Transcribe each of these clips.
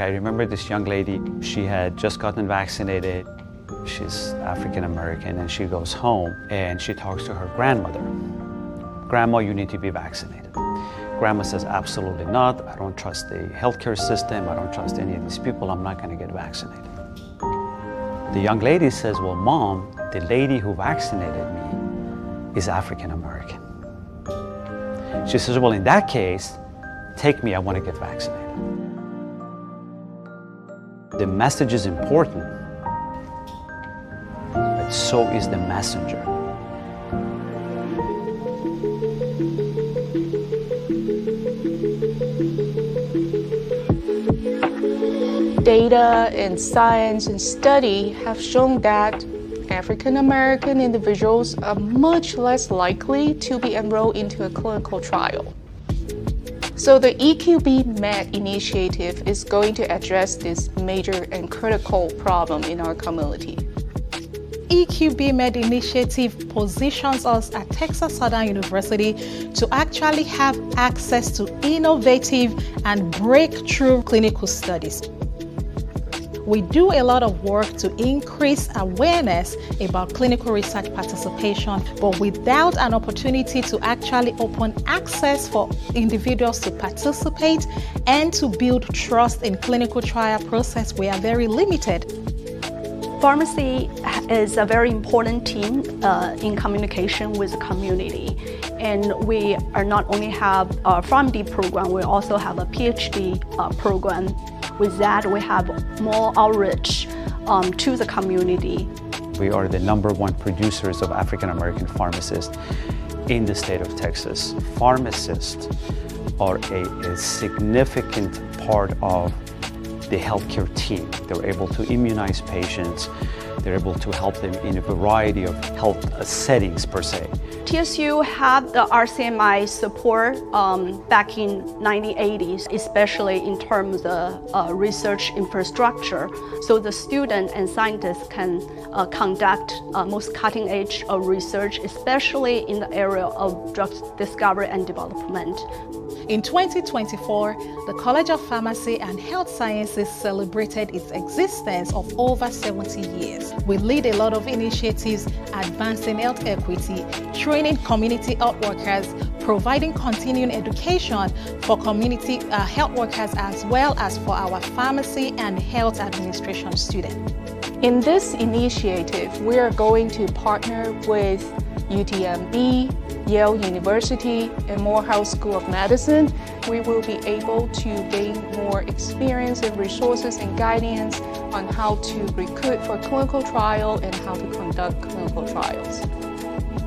I remember this young lady, she had just gotten vaccinated. She's African American, and she goes home and she talks to her grandmother. Grandma, you need to be vaccinated. Grandma says, absolutely not. I don't trust the healthcare system. I don't trust any of these people. I'm not going to get vaccinated. The young lady says, well, Mom, the lady who vaccinated me is African American. She says, well, in that case, take me, I want to get vaccinated. The message is important, but so is the messenger. Data and science and study have shown that African American individuals are much less likely to be enrolled into a clinical trial. So the EQB Med initiative is going to address this major and critical problem in our community. EQB Med initiative positions us at Texas Southern University to actually have access to innovative and breakthrough clinical studies. We do a lot of work to increase awareness about clinical research participation, but without an opportunity to actually open access for individuals to participate and to build trust in clinical trial process, we are very limited. Pharmacy is a very important team in communication with the community. And we are not only have a PharmD program, we also have a PhD program. With that, we have more outreach to the community. We are the #1 producers of African American pharmacists in the state of Texas. Pharmacists are a significant part of the healthcare team. They're able to immunize patients. They're able to help them in a variety of health settings per se. TSU had the RCMI support back in 1980s, especially in terms of research infrastructure. So the students and scientists can conduct most cutting edge of research, especially in the area of drug discovery and development. In 2024, the College of Pharmacy and Health Sciences celebrated its existence of over 70 years. We lead a lot of initiatives advancing health equity, training community health workers, providing continuing education for community health workers as well as for our pharmacy and health administration students. In this initiative, we are going to partner with UTMB, Yale University, and Morehouse School of Medicine. We will be able to gain more experience and resources and guidance on how to recruit for clinical trial and how to conduct clinical trials.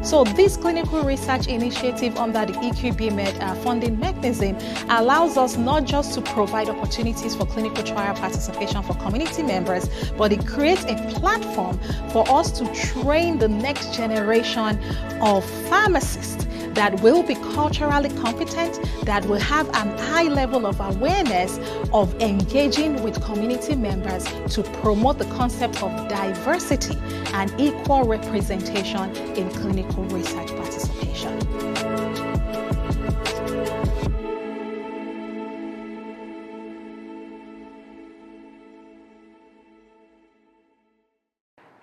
So this clinical research initiative under the EQB Med funding mechanism allows us not just to provide opportunities for clinical trial participation for community members, but it creates a platform for us to train the next generation of pharmacists that will be culturally competent, that will have an high level of awareness of engaging with community members to promote the concept of diversity and equal representation in clinical research participation.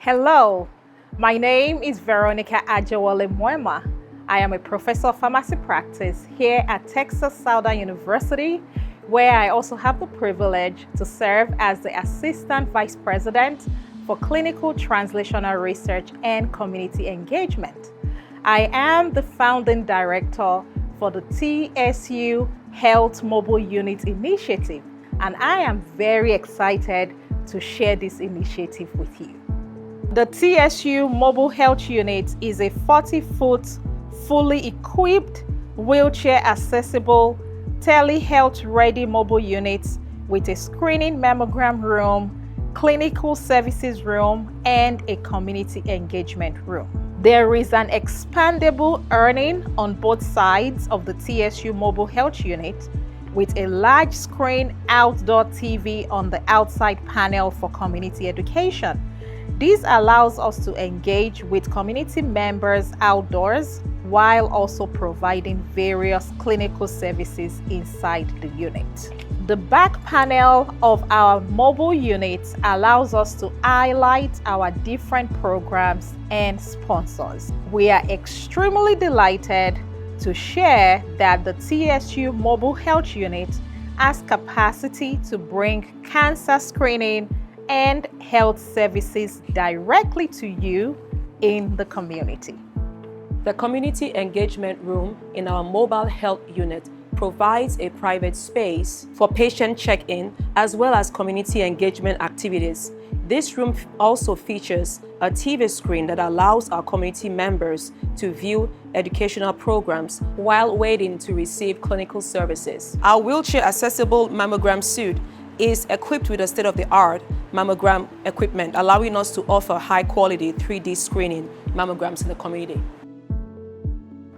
Hello, my name is Veronica Ajawale Mwema. I am a professor of pharmacy practice here at Texas Southern University, where I also have the privilege to serve as the Assistant Vice President for Clinical Translational Research and Community Engagement. I am the founding director for the TSU Health Mobile Unit Initiative, and I am very excited to share this initiative with you. The TSU Mobile Health Unit is a 40-foot fully equipped, wheelchair-accessible, telehealth-ready mobile unit with a screening mammogram room, clinical services room, and a community engagement room. There is an expandable awning on both sides of the TSU Mobile Health Unit with a large screen outdoor TV on the outside panel for community education. This allows us to engage with community members outdoors while also providing various clinical services inside the unit. The back panel of our mobile units allows us to highlight our different programs and sponsors. We are extremely delighted to share that the TSU Mobile Health Unit has capacity to bring cancer screening and health services directly to you in the community. The community engagement room in our mobile health unit provides a private space for patient check-in as well as community engagement activities. This room also features a TV screen that allows our community members to view educational programs while waiting to receive clinical services. Our wheelchair-accessible mammogram suite is equipped with a state-of-the-art mammogram equipment, allowing us to offer high-quality 3D screening mammograms in the community.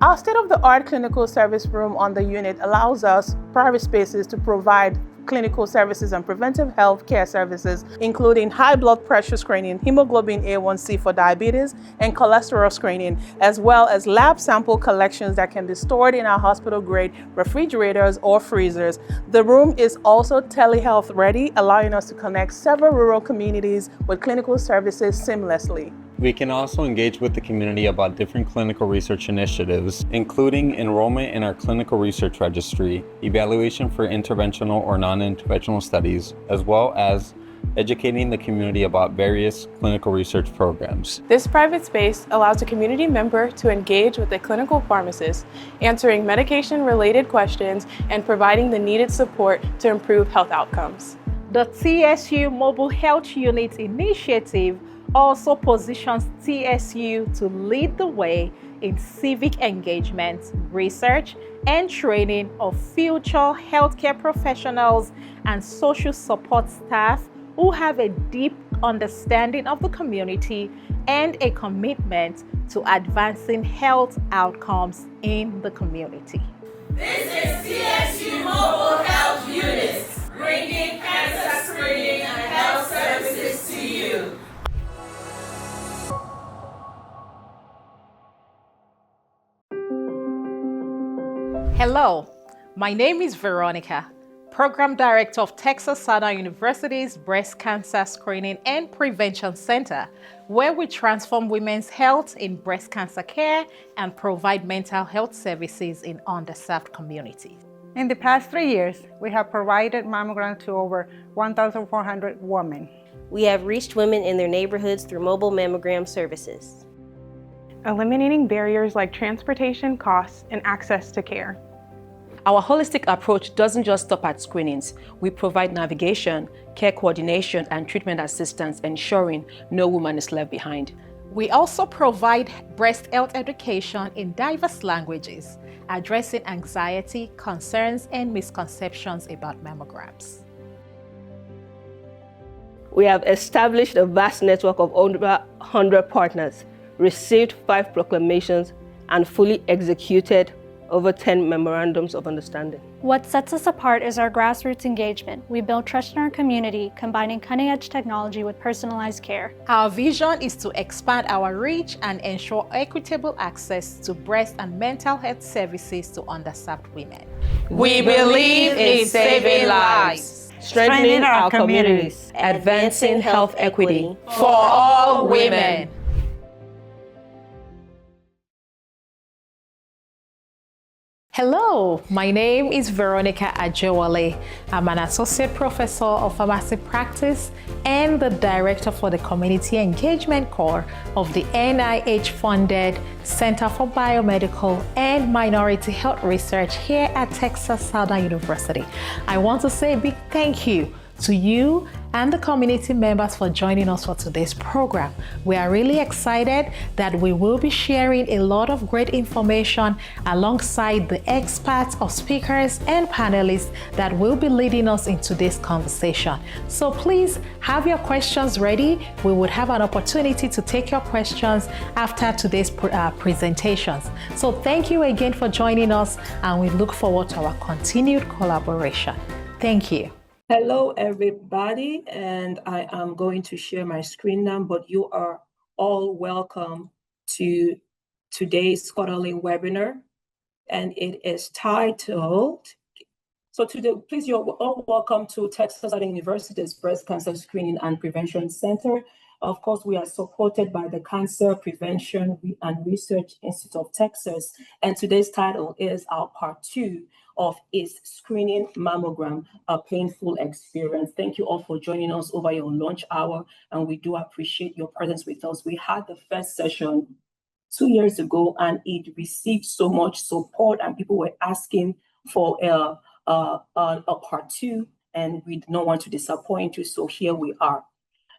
Our state-of-the-art clinical service room on the unit allows us private spaces to provide clinical services and preventive health care services, including high blood pressure screening, hemoglobin A1C for diabetes, and cholesterol screening, as well as lab sample collections that can be stored in our hospital-grade refrigerators or freezers. The room is also telehealth ready, allowing us to connect several rural communities with clinical services seamlessly. We can also engage with the community about different clinical research initiatives, including enrollment in our clinical research registry, evaluation for interventional or non-interventional studies, as well as educating the community about various clinical research programs. This private space allows a community member to engage with a clinical pharmacist, answering medication-related questions and providing the needed support to improve health outcomes. The TSU Mobile Health Unit initiative also positions TSU to lead the way in civic engagement, research, and training of future healthcare professionals and social support staff who have a deep understanding of the community and a commitment to advancing health outcomes in the community. This is TSU Mobile Health Unit, bringing cancer screening and health services to you. Hello, my name is Veronica, Program Director of Texas Southern University's Breast Cancer Screening and Prevention Center, where we transform women's health in breast cancer care and provide mental health services in underserved communities. In the past 3 years, we have provided mammograms to over 1,400 women. We have reached women in their neighborhoods through mobile mammogram services, Eliminating barriers like transportation costs and access to care. Our holistic approach doesn't just stop at screenings. We provide navigation, care coordination, and treatment assistance, ensuring no woman is left behind. We also provide breast health education in diverse languages, addressing anxiety, concerns, and misconceptions about mammograms. We have established a vast network of over 100 partners, received 5 proclamations, and fully executed over 10 memorandums of understanding. What sets us apart is our grassroots engagement. We build trust in our community, combining cutting-edge technology with personalized care. Our vision is to expand our reach and ensure equitable access to breast and mental health services to underserved women. We believe in saving lives, strengthening our communities, advancing health equity for all women. Hello, my name is Veronica Ajewale. I'm an Associate Professor of Pharmacy Practice and the Director for the Community Engagement Core of the NIH-funded Center for Biomedical and Minority Health Research here at Texas Southern University. I want to say a big thank you to you and the community members for joining us for today's program. We are really excited that we will be sharing a lot of great information alongside the experts or speakers and panelists that will be leading us into this conversation. So please have your questions ready. We would have an opportunity to take your questions after today's presentations. So thank you again for joining us, and we look forward to our continued collaboration. Thank you. Hello, everybody, and I am going to share my screen now, but you are all welcome to today's quarterly webinar, and it is titled So today, please, you're all welcome to Texas Southern University's Breast Cancer Screening and Prevention Center. Of course, we are supported by the Cancer Prevention and Research Institute of Texas. And today's title is our part 2 of Is Screening Mammogram a Painful Experience? Thank you all for joining us over your lunch hour, and we do appreciate your presence with us. We had the first session 2 years ago, and it received so much support, and people were asking for a part 2, and we did not want to disappoint you, so here we are.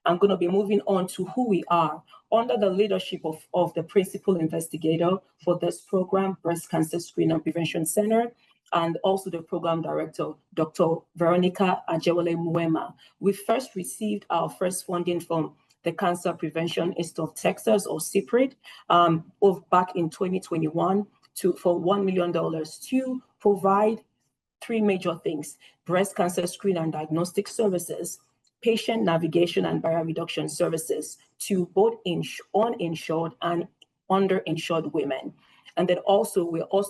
I'm going to be moving on to who we are under the leadership of the principal investigator for this program, Breast Cancer Screening and Prevention Center, and also the program director, Dr. Veronica Ajewole Muema. We first received our first funding from the Cancer Prevention Institute of Texas, or CPRIT, back in 2021 for $1 million to provide 3 major things: breast cancer screening and diagnostic services, patient navigation and barrier reduction services to both uninsured and underinsured women. And then also,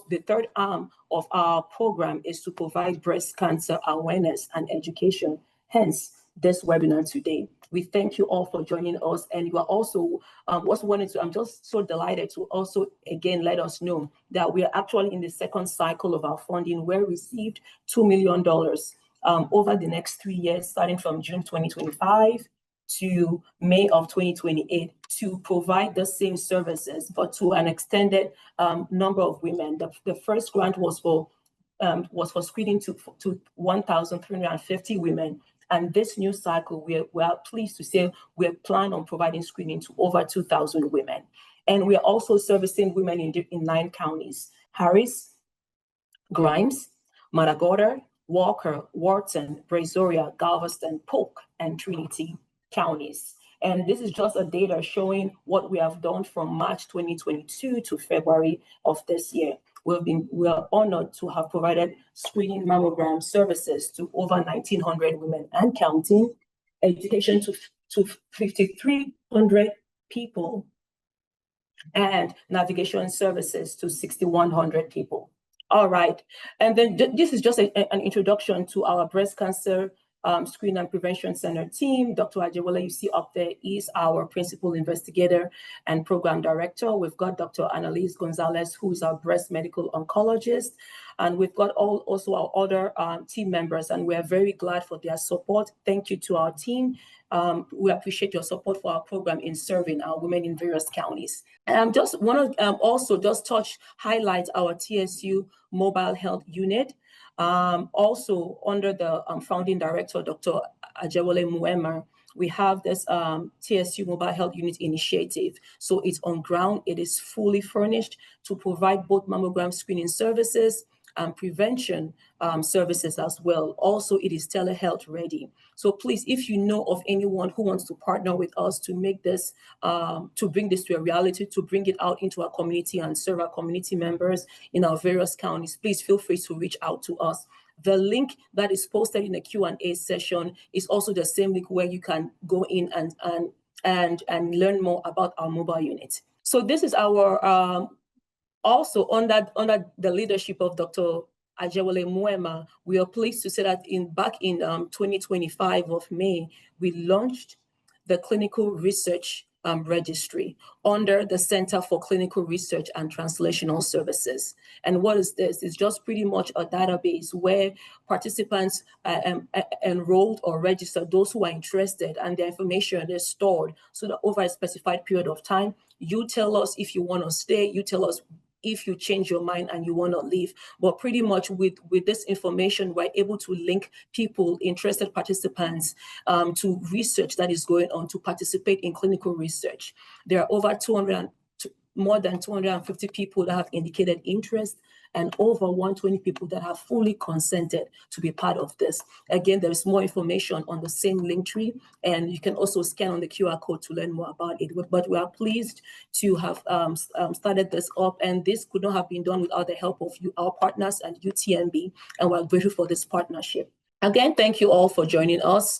the third arm of our program is to provide breast cancer awareness and education, hence this webinar today. We thank you all for joining us, and you are also I'm just so delighted to also again let us know that we are actually in the second cycle of our funding. We received $2 million over the next 3 years, starting from June 2025 to May of 2028, to provide the same services, but to an extended number of women. The first grant was for screening to 1,350 women. And this new cycle, we are pleased to say we plan on providing screening to over 2,000 women. And we are also servicing women in 9 counties: Harris, Grimes, Matagorda, Walker, Wharton, Brazoria, Galveston, Polk, and Trinity counties. And this is just a data showing what we have done from March 2022 to February of this year. We are honored to have provided screening mammogram services to over 1,900 women and counting, education to 5,300 people, and navigation services to 6,100 people. All right, and then this is just an introduction to our breast cancer Screening and Prevention Center team. Dr. Ajewole, you see up there, is our principal investigator and program director. We've got Dr. Annalise Gonzalez, who is our breast medical oncologist. And we've got also our other team members, and we're very glad for their support. Thank you to our team. We appreciate your support for our program in serving our women in various counties. And just want to also just highlight our TSU mobile health unit. Also under the founding director, Dr. Ajewole Muema, we have this TSU Mobile Health Unit initiative. So it's on ground, it is fully furnished to provide both mammogram screening services and prevention services as well. Also, it is telehealth ready. So please, if you know of anyone who wants to partner with us to make this, to bring this to a reality, to bring it out into our community and serve our community members in our various counties, please feel free to reach out to us. The link that is posted in the Q&A session is also the same link where you can go in and learn more about our mobile unit. So this is our also under the leadership of Dr. Ajewole Muema, we are pleased to say that back in 2025 of May, we launched the Clinical Research Registry under the Center for Clinical Research and Translational Services. And what is this? It's just pretty much a database where participants enrolled or registered, those who are interested, and their information is stored so that over a specified period of time, you tell us if you want to stay, you tell us if you change your mind and you want to leave. But pretty much with this information, we're able to link people, interested participants, to research that is going on to participate in clinical research. There are more than 250 people that have indicated interest, and over 120 people that have fully consented to be part of this. Again, there is more information on the same link tree, and you can also scan on the QR code to learn more about it. But we are pleased to have started this up, and this could not have been done without the help of our partners and UTMB, and we're grateful for this partnership. Again, thank you all for joining us.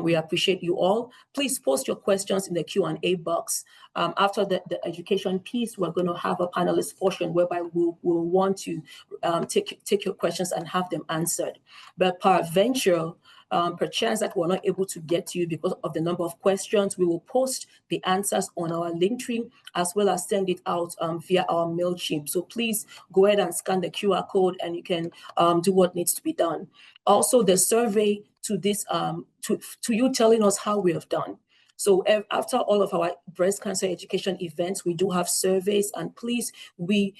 We appreciate you all. Please post your questions in the Q&A box. After the education piece, we're going to have a panelist portion whereby we'll want to take your questions and have them answered. But peradventure, perchance that we're not able to get to you because of the number of questions, we will post the answers on our Linktree as well as send it out via our MailChimp. So please go ahead and scan the QR code and you can do what needs to be done. Also, the survey to this to you telling us how we have done. So after all of our breast cancer education events, we do have surveys, and please, the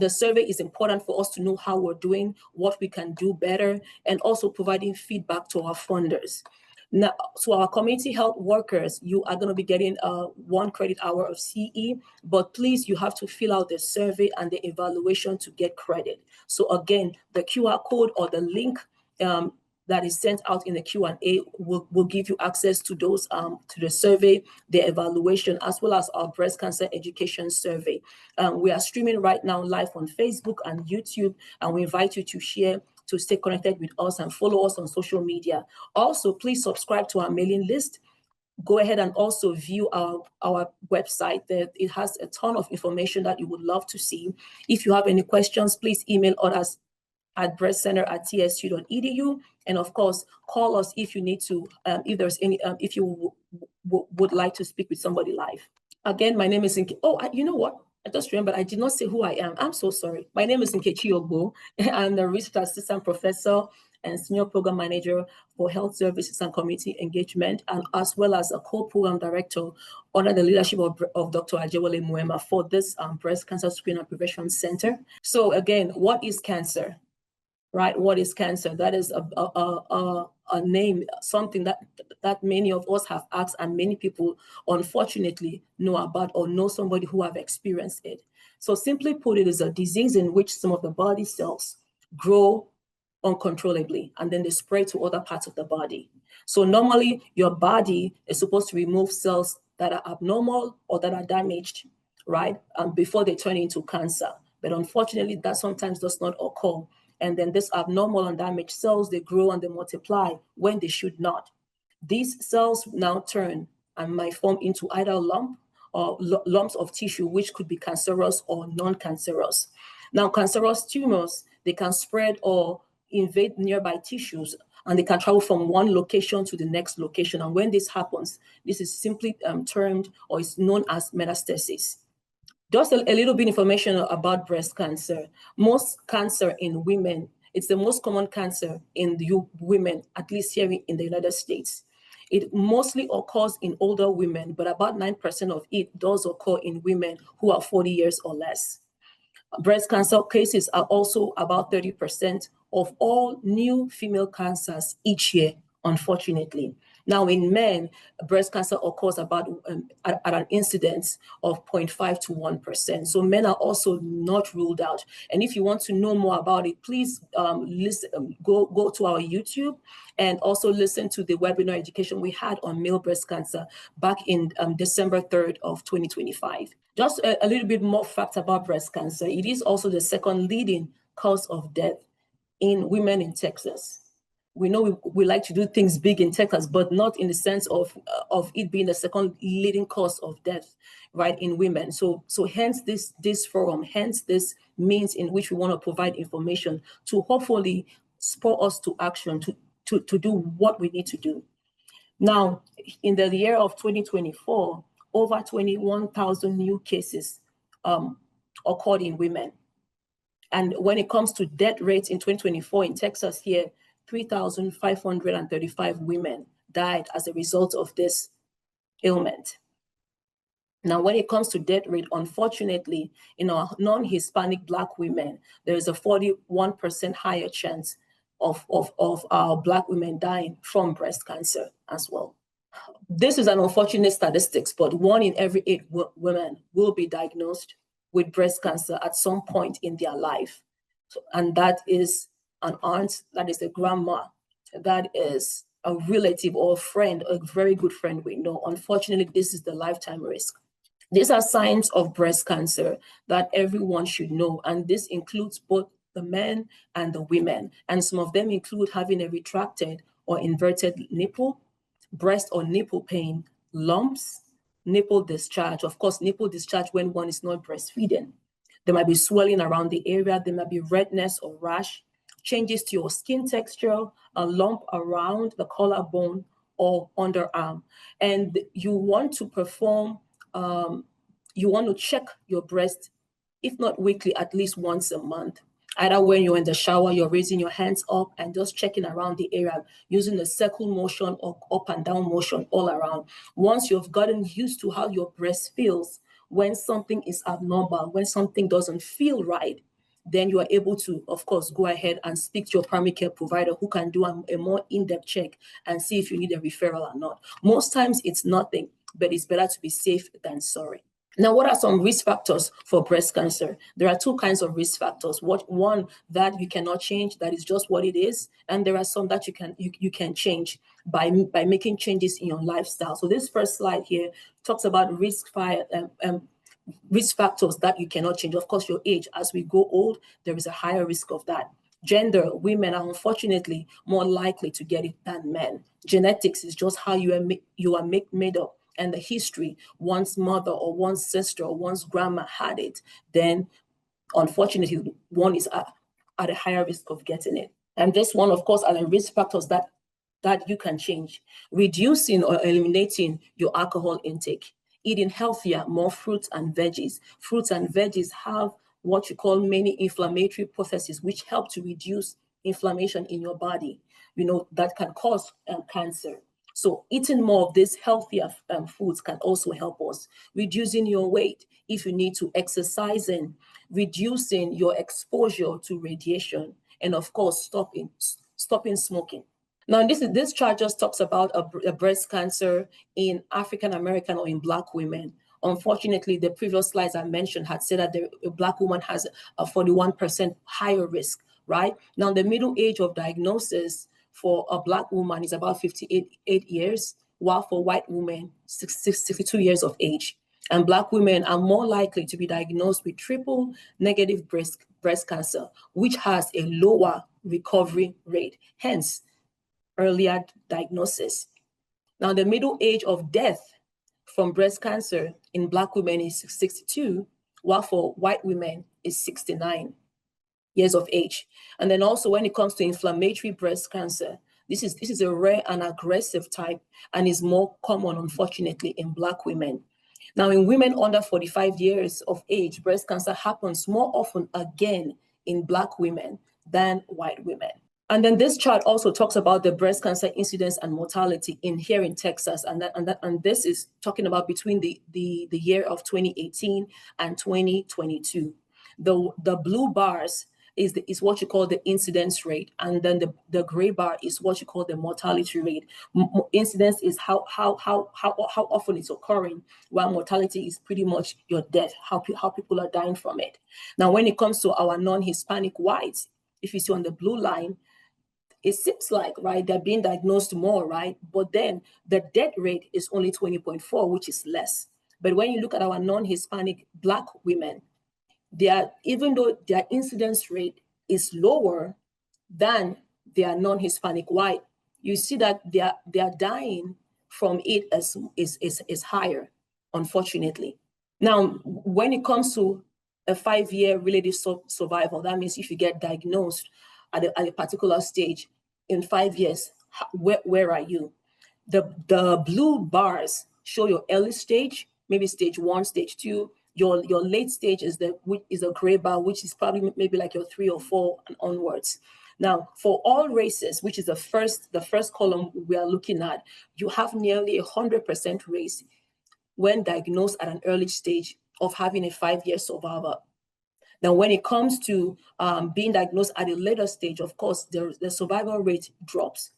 survey is important for us to know how we're doing, what we can do better, and also providing feedback to our funders. Now, so our community health workers, you are going to be getting 1 credit hour of CE, but please, you have to fill out the survey and the evaluation to get credit. So again, the QR code or the link that is sent out in the Q&A will give you access to those to the survey, the evaluation, as well as our breast cancer education survey. We are streaming right now live on Facebook and YouTube, and we invite you to share, to stay connected with us and follow us on social media. Also, please subscribe to our mailing list. Go ahead and also view our website. It has a ton of information that you would love to see. If you have any questions, please email us at breastcenter@tsu.edu, and of course, call us if you need to, if there's any, if you would like to speak with somebody live. Again, my name is you know what? I just remembered I did not say who I am. I'm so sorry. My name is Nkechi Ogbo. I'm the research assistant professor and senior program manager for health services and community engagement, and as well as a co-program director under the leadership of Dr. Ajewole Muema for this breast cancer screening and prevention center. So again, what is cancer? Right? What is cancer? That is a name, something that many of us have asked, and many people unfortunately know about or know somebody who have experienced it. So simply put, it is a disease in which some of the body cells grow uncontrollably and then they spread to other parts of the body. So normally your body is supposed to remove cells that are abnormal or that are damaged, right? Before they turn into cancer. But unfortunately, that sometimes does not occur. And then these abnormal and damaged cells, they grow and they multiply when they should not. These cells now turn and might form into either lumps of tissue, which could be cancerous or non-cancerous. Now, cancerous tumors, they can spread or invade nearby tissues, and they can travel from one location to the next location. And when this happens, this is simply termed or is known as metastasis. Just a little bit information about breast cancer. Most cancer in women, it's the most common cancer in women, at least here in the United States. It mostly occurs in older women, but about 9% of it does occur in women who are 40 years or less. Breast cancer cases are also about 30% of all new female cancers each year, unfortunately. Now, in men, breast cancer occurs about at an incidence of 0.5 to 1%. So men are also not ruled out. And if you want to know more about it, please go to our YouTube and also listen to the webinar education we had on male breast cancer back in December 3rd of 2025. Just a little bit more facts about breast cancer. It is also the second leading cause of death in women in Texas. We know we like to do things big in Texas, but not in the sense of it being the second leading cause of death, right, in women. So hence this forum, hence this means in which we want to provide information to hopefully spur us to action, to do what we need to do. Now, in the year of 2024, over 21,000 new cases occurred in women. And when it comes to death rates in 2024 in Texas here, 3,535 women died as a result of this ailment. Now, when it comes to death rate, unfortunately, in our non-Hispanic Black women, there is a 41% higher chance of our Black women dying from breast cancer as well. This is an unfortunate statistics, but 1 in every 8 women will be diagnosed with breast cancer at some point in their life. And that is an aunt, that is a grandma, that is a relative or a friend, a very good friend we know. Unfortunately, this is the lifetime risk. These are signs of breast cancer that everyone should know, and this includes both the men and the women. And some of them include having a retracted or inverted nipple, breast or nipple pain, lumps, nipple discharge. Of course, nipple discharge when one is not breastfeeding. There might be swelling around the area. There might be redness or rash, changes to your skin texture, a lump around the collarbone or underarm. And you want to perform, you want to check your breast, if not weekly, at least once a month. Either when you're in the shower, you're raising your hands up and just checking around the area using a circle motion or up and down motion all around. Once you've gotten used to how your breast feels, when something is abnormal, when something doesn't feel right, then you are able to, of course, go ahead and speak to your primary care provider who can do a more in-depth check and see if you need a referral or not. Most times it's nothing, but it's better to be safe than sorry. Now, what are some risk factors for breast cancer? There are two kinds of risk factors. One that you cannot change, that is just what it is, and there are some that you can change by making changes in your lifestyle. So this first slide here talks about risk factors that you cannot change. Of course, your age. As we grow old, there is a higher risk of that. Gender, women are unfortunately more likely to get it than men. Genetics is just how you are made up. And the history, one's mother or one's sister or one's grandma had it, then unfortunately one is at a higher risk of getting it. And this one, of course, are the risk factors that you can change. Reducing or eliminating your alcohol intake, eating healthier, more fruits and veggies. Fruits and veggies have what you call many inflammatory processes which help to reduce inflammation in your body, that can cause cancer. So eating more of these healthier foods can also help us. Reducing your weight if you need to, exercising, reducing your exposure to radiation, and of course, stopping smoking. Now, this chart just talks about a breast cancer in African American or in Black women. Unfortunately, the previous slides I mentioned had said that a Black woman has a 41% higher risk, right? Now, the middle age of diagnosis for a Black woman is about 58 years, while for white women, 62 years of age. And Black women are more likely to be diagnosed with triple negative breast cancer, which has a lower recovery rate, hence earlier diagnosis. Now, the middle age of death from breast cancer in Black women is 62, while for white women is 69 years of age. And then also when it comes to inflammatory breast cancer, this is a rare and aggressive type and is more common, unfortunately, in Black women. Now, in women under 45 years of age, breast cancer happens more often again in Black women than white women. And then this chart also talks about the breast cancer incidence and mortality here in Texas, and this is talking about between the year of 2018 and 2022. The blue bars is what you call the incidence rate, and then the gray bar is what you call the mortality rate. Incidence is how often it's occurring, while mortality is pretty much your death, how people are dying from it. Now, when it comes to our non-Hispanic whites, if you see on the blue line, it seems like, right, they're being diagnosed more, right? But then the death rate is only 20.4, which is less. But when you look at our non-Hispanic Black women, even though their incidence rate is lower than their non-Hispanic white, you see that their dying from it is higher, unfortunately. Now, when it comes to a 5-year relative survival, that means if you get diagnosed at a particular stage, in 5 years, where are you? The blue bars show your early stage, maybe stage 1, stage 2. Your late stage is a gray bar, which is probably maybe like your 3 or 4 and onwards. Now, for all races, which is the first column we are looking at, you have nearly 100% race when diagnosed at an early stage of having a 5-year survival. Now, when it comes to being diagnosed at a later stage, of course, the survival rate drops.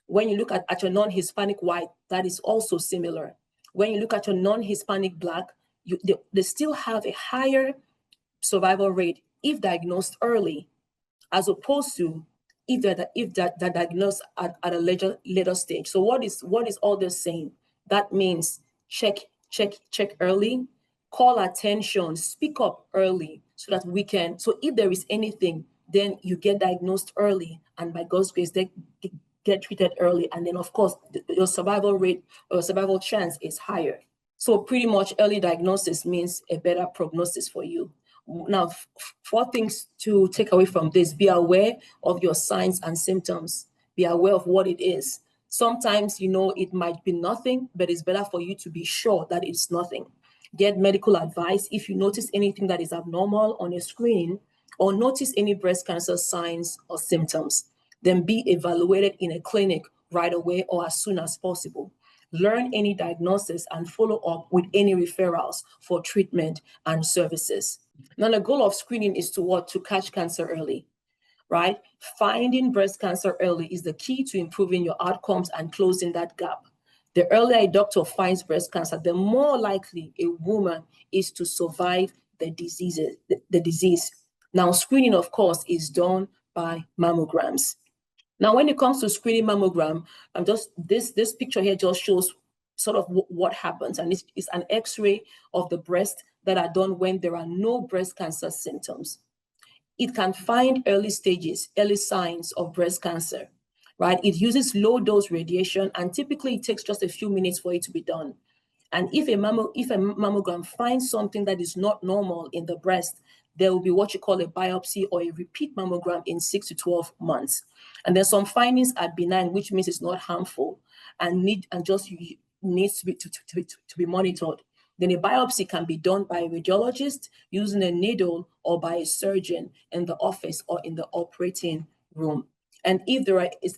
When you look at your non-Hispanic white, that is also similar. When you look at your non-Hispanic Black, they still have a higher survival rate if diagnosed early, as opposed to if they're diagnosed at a later stage. So what is all this saying? That means check early, call attention, speak up early, so that we can, so if there is anything, then you get diagnosed early, and by God's grace, they get treated early. And then of course, your survival rate or survival chance is higher. So pretty much early diagnosis means a better prognosis for you. Now, 4 things to take away from this: be aware of your signs and symptoms. Be aware of what it is. Sometimes, it might be nothing, but it's better for you to be sure that it's nothing. Get medical advice if you notice anything that is abnormal on a screen, or notice any breast cancer signs or symptoms. Then be evaluated in a clinic right away or as soon as possible. Learn any diagnosis and follow up with any referrals for treatment and services. Now, the goal of screening is to catch cancer early, right? Finding breast cancer early is the key to improving your outcomes and closing that gap. The earlier a doctor finds breast cancer, the more likely a woman is to survive the disease. Now, screening, of course, is done by mammograms. Now, when it comes to screening mammogram, this picture here just shows sort of what happens, and it's an X-ray of the breast that are done when there are no breast cancer symptoms. It can find early stages, early signs of breast cancer, right? It uses low-dose radiation, and typically it takes just a few minutes for it to be done. And if a mammogram finds something that is not normal in the breast, there will be what you call a biopsy or a repeat mammogram in 6 to 12 months. And then some findings are benign, which means it's not harmful and needs to be monitored. Then a biopsy can be done by a radiologist using a needle, or by a surgeon in the office or in the operating room. And if there is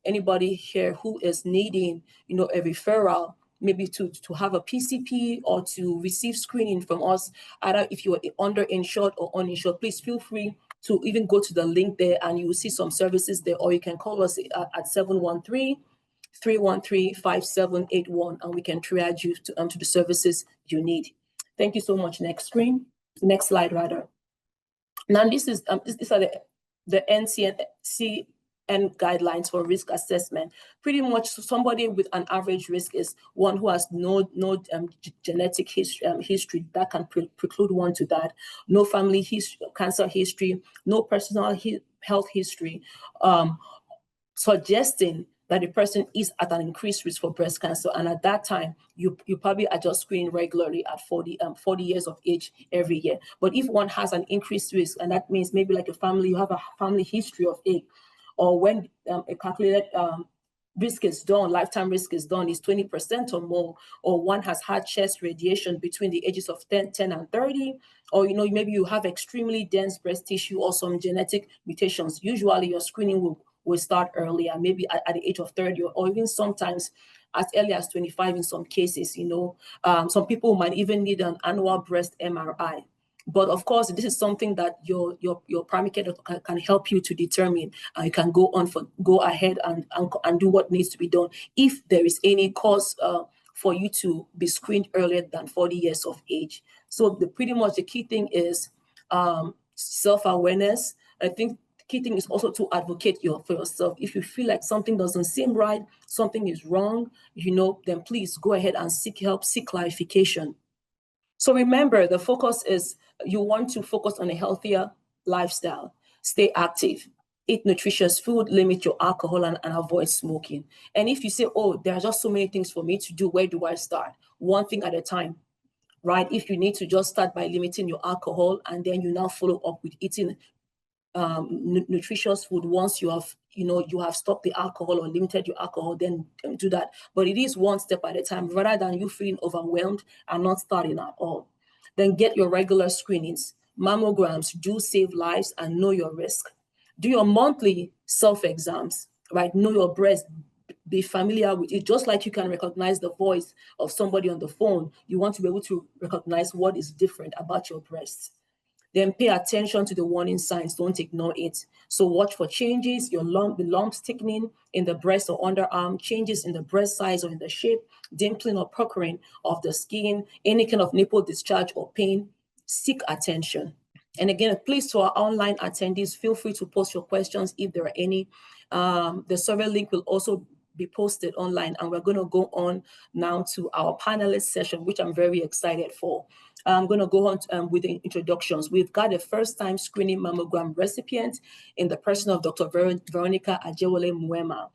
anybody here who is needing, a referral, maybe to have a PCP or to receive screening from us, either if you are underinsured or uninsured, please feel free to even go to the link there, and you will see some services there, or you can call us at 713-313-5781, and we can triage you to the services you need. Thank you so much. Next slide, rather. Now, these are the NCCN guidelines for risk assessment. Pretty much somebody with an average risk is one who has no genetic history that can preclude one to that, no family cancer history, no personal health history, suggesting that the person is at an increased risk for breast cancer. And at that time, you probably adjust screening regularly at 40 years of age every year. But if one has an increased risk, and that means maybe like you have a family history of AIDS, or when a calculated risk is done, lifetime risk is done, is 20% or more, or one has had chest radiation between the ages of 10 and 30, or maybe you have extremely dense breast tissue or some genetic mutations, usually your screening will start earlier, maybe at the age of 30, or even sometimes as early as 25 in some cases. Some people might even need an annual breast MRI. But of course, this is something that your primary care doctor can help you to determine. You can go ahead and do what needs to be done if there is any cause for you to be screened earlier than 40 years of age. So pretty much the key thing is self-awareness. I think the key thing is also to advocate for yourself. If you feel like something doesn't seem right, something is wrong, then please go ahead and seek help, seek clarification. So remember, the focus is you want to focus on a healthier lifestyle. Stay active, eat nutritious food, limit your alcohol, and avoid smoking. And if you say, oh, there are just so many things for me to do, where do I start? One thing at a time, right? If you need to just start by limiting your alcohol, and then you now follow up with eating nutritious food once you have stopped the alcohol or limited your alcohol, then do that. But it is one step at a time, rather than you feeling overwhelmed and not starting at all. Then get your regular screenings. Mammograms do save lives, and know your risk. Do your monthly self-exams, right? Know your breast, be familiar with it. Just like you can recognize the voice of somebody on the phone, you want to be able to recognize what is different about your breasts. Then pay attention to the warning signs. Don't ignore it. So watch for changes, the lumps thickening in the breast or underarm, changes in the breast size or in the shape, dimpling or puckering of the skin, any kind of nipple discharge or pain. Seek attention. And again, please, to our online attendees, feel free to post your questions if there are any. The survey link will also be posted online, and we're going to go on now to our panelist session, which I'm very excited for. I'm going to go on with the introductions. We've got a first-time screening mammogram recipient in the person of Dr. Veronica Ajewole Mwema,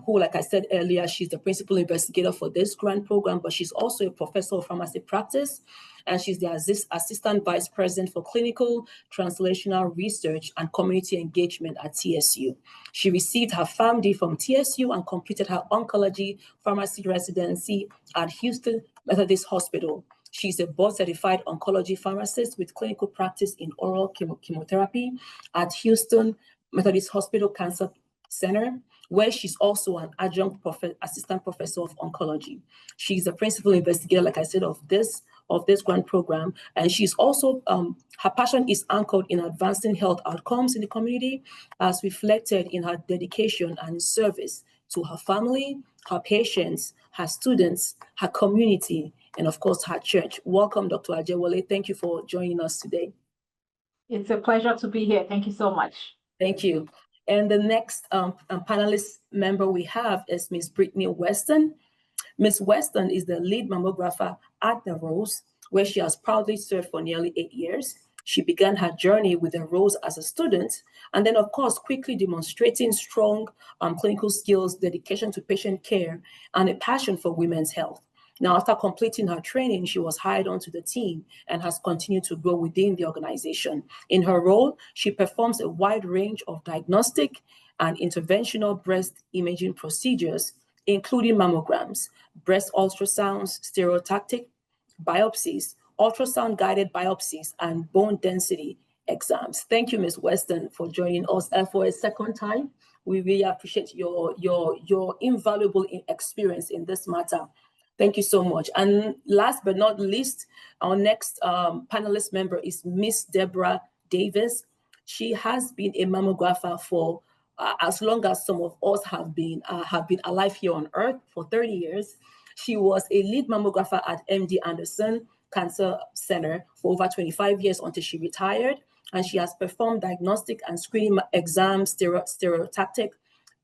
who, like I said earlier, she's the principal investigator for this grant program, but she's also a professor of pharmacy practice, and she's the assistant vice president for clinical translational research and community engagement at TSU. She received her PharmD from TSU and completed her oncology pharmacy residency at Houston Methodist Hospital. She's a board-certified oncology pharmacist with clinical practice in oral chemotherapy at Houston Methodist Hospital Cancer Center, where she's also an adjunct assistant professor of oncology. She's a principal investigator, like I said, of this grant program, and she's also her passion is anchored in advancing health outcomes in the community, as reflected in her dedication and service to her family, her patients, her students, her community, and of course, her church. Welcome, Dr. Ajewole. Thank you for joining us today. It's a pleasure to be here. Thank you so much. Thank you. And the next panelist member we have is Ms. Brittany Weston. Ms. Weston is the lead mammographer at the Rose, where she has proudly served for nearly 8 years. She began her journey with the Rose as a student, and then, of course, quickly demonstrating strong clinical skills, dedication to patient care, and a passion for women's health. Now, after completing her training, she was hired onto the team and has continued to grow within the organization. In her role, she performs a wide range of diagnostic and interventional breast imaging procedures, including mammograms, breast ultrasounds, stereotactic biopsies, ultrasound-guided biopsies, and bone density exams. Thank you, Ms. Weston, for joining us for a second time. We really appreciate your invaluable experience in this matter. Thank you so much. And last but not least, our next panelist member is Miss Deborah Davis. She has been a mammographer for as long as some of us have been alive here on Earth, for 30 years. She was a lead mammographer at MD Anderson Cancer Center for over 25 years until she retired. And she has performed diagnostic and screening exams, stereotactic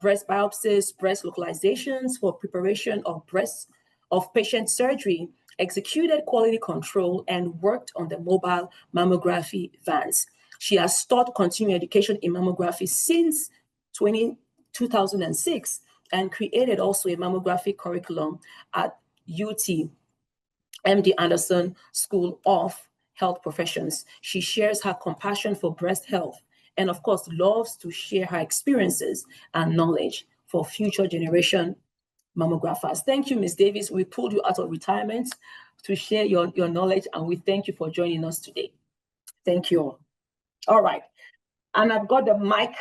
breast biopsies, breast localizations for preparation of patient surgery, executed quality control, and worked on the mobile mammography vans. She has taught continuing education in mammography since 2006 and created also a mammography curriculum at UT MD Anderson School of Health Professions. She shares her compassion for breast health and, of course, loves to share her experiences and knowledge for future generation mammographers. Thank you, Ms. Davis. We pulled you out of retirement to share your knowledge, and we thank you for joining us today. Thank you all. All right. And I've got the mic,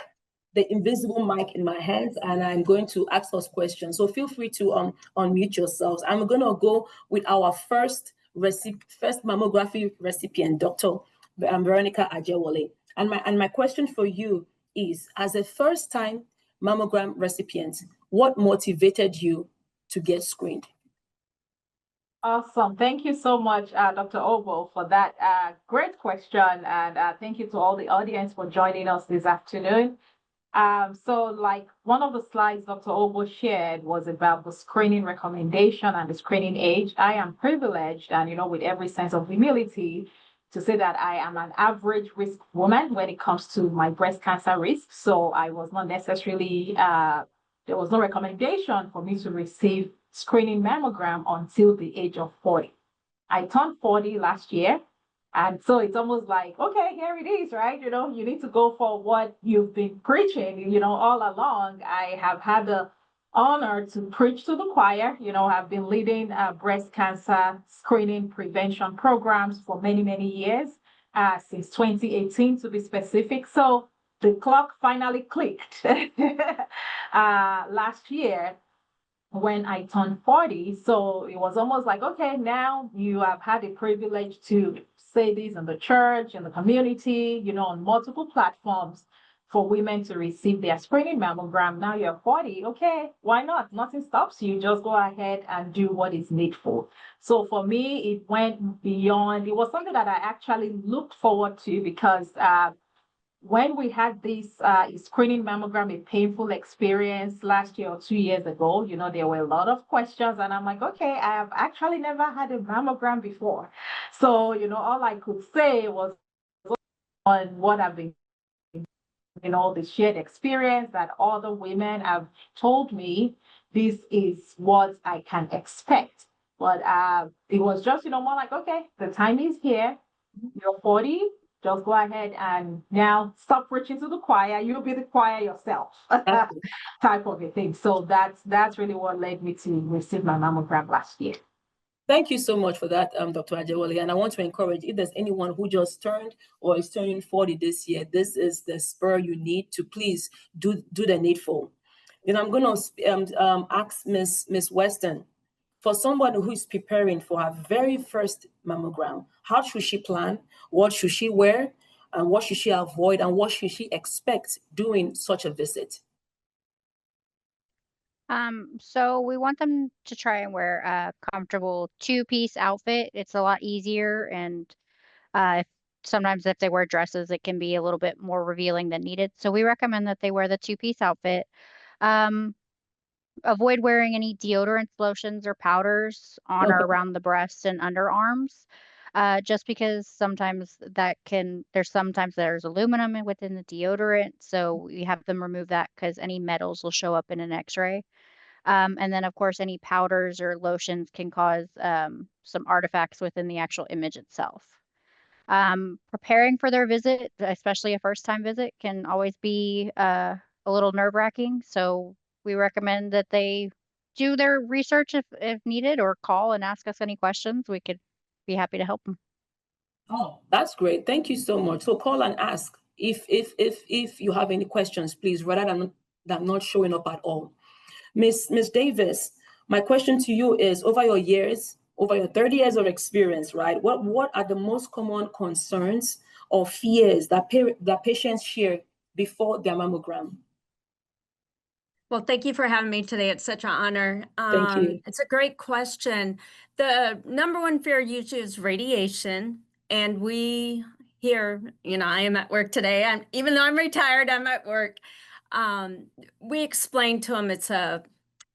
the invisible mic in my hands, and I'm going to ask us questions. So feel free to unmute yourselves. I'm going to go with our first mammography recipient, Dr. Veronica Ajewole. And my question for you is, as a first-time mammogram recipient, what motivated you to get screened? Awesome. Thank you so much, Dr. Obo, for that great question. And thank you to all the audience for joining us this afternoon. So like one of the slides Dr. Obo shared was about the screening recommendation and the screening age. I am privileged and, with every sense of humility to say that I am an average risk woman when it comes to my breast cancer risk. So I was not necessarily, there was no recommendation for me to receive screening mammogram until the age of 40. I turned 40 last year. And so it's almost like, okay, here it is, right? You need to go for what you've been preaching, all along. I have had the honor to preach to the choir. I've been leading breast cancer screening prevention programs for many, many years, since 2018 to be specific. So the clock finally clicked last year when I turned 40. So it was almost like, okay, now you have had the privilege to say this in the church, in the community, on multiple platforms for women to receive their screening mammogram. Now you're 40, okay, why not? Nothing stops you. Just go ahead and do what is needful. So for me, it went beyond. It was something that I actually looked forward to because when we had this screening mammogram, a painful experience last year or 2 years ago, there were a lot of questions, and I'm like, okay, I have actually never had a mammogram before. So, all I could say was on what I've been, the shared experience that other women have told me, this is what I can expect. But it was just, more like, okay, the time is here. You're 40, just go ahead and now stop preaching to the choir. You'll be the choir yourself, type of a thing. So that's really what led me to receive my mammogram last year. Thank you so much for that, Dr. Ajewale. And I want to encourage, if there's anyone who just turned or is turning 40 this year, this is the spur you need to please do the needful. Then I'm going to ask Miss Weston, for someone who is preparing for her very first mammogram, how should she plan? What should she wear? And what should she avoid? And what should she expect during such a visit? So we want them to try and wear a comfortable two-piece outfit. It's a lot easier, and sometimes if they wear dresses, it can be a little bit more revealing than needed. So we recommend that they wear the two-piece outfit. Avoid wearing any deodorants, lotions, or powders on or around the breasts and underarms, just because sometimes there's aluminum within the deodorant. So we have them remove that because any metals will show up in an x-ray. And then, of course, any powders or lotions can cause some artifacts within the actual image itself. Preparing for their visit, especially a first-time visit, can always be a little nerve-wracking. So we recommend that they do their research if needed, or call and ask us any questions. We could be happy to help them. Oh, that's great. Thank you so much. So call and ask if you have any questions, please, rather than not showing up at all. Miss Davis, my question to you is, over your 30 years of experience, right? What are the most common concerns or fears that patients share before their mammogram? Well, thank you for having me today. It's such an honor. Thank you. It's a great question. The number one fear usually is radiation. And we here, I am at work today. Even though I'm retired, I'm at work. We explain to them it's a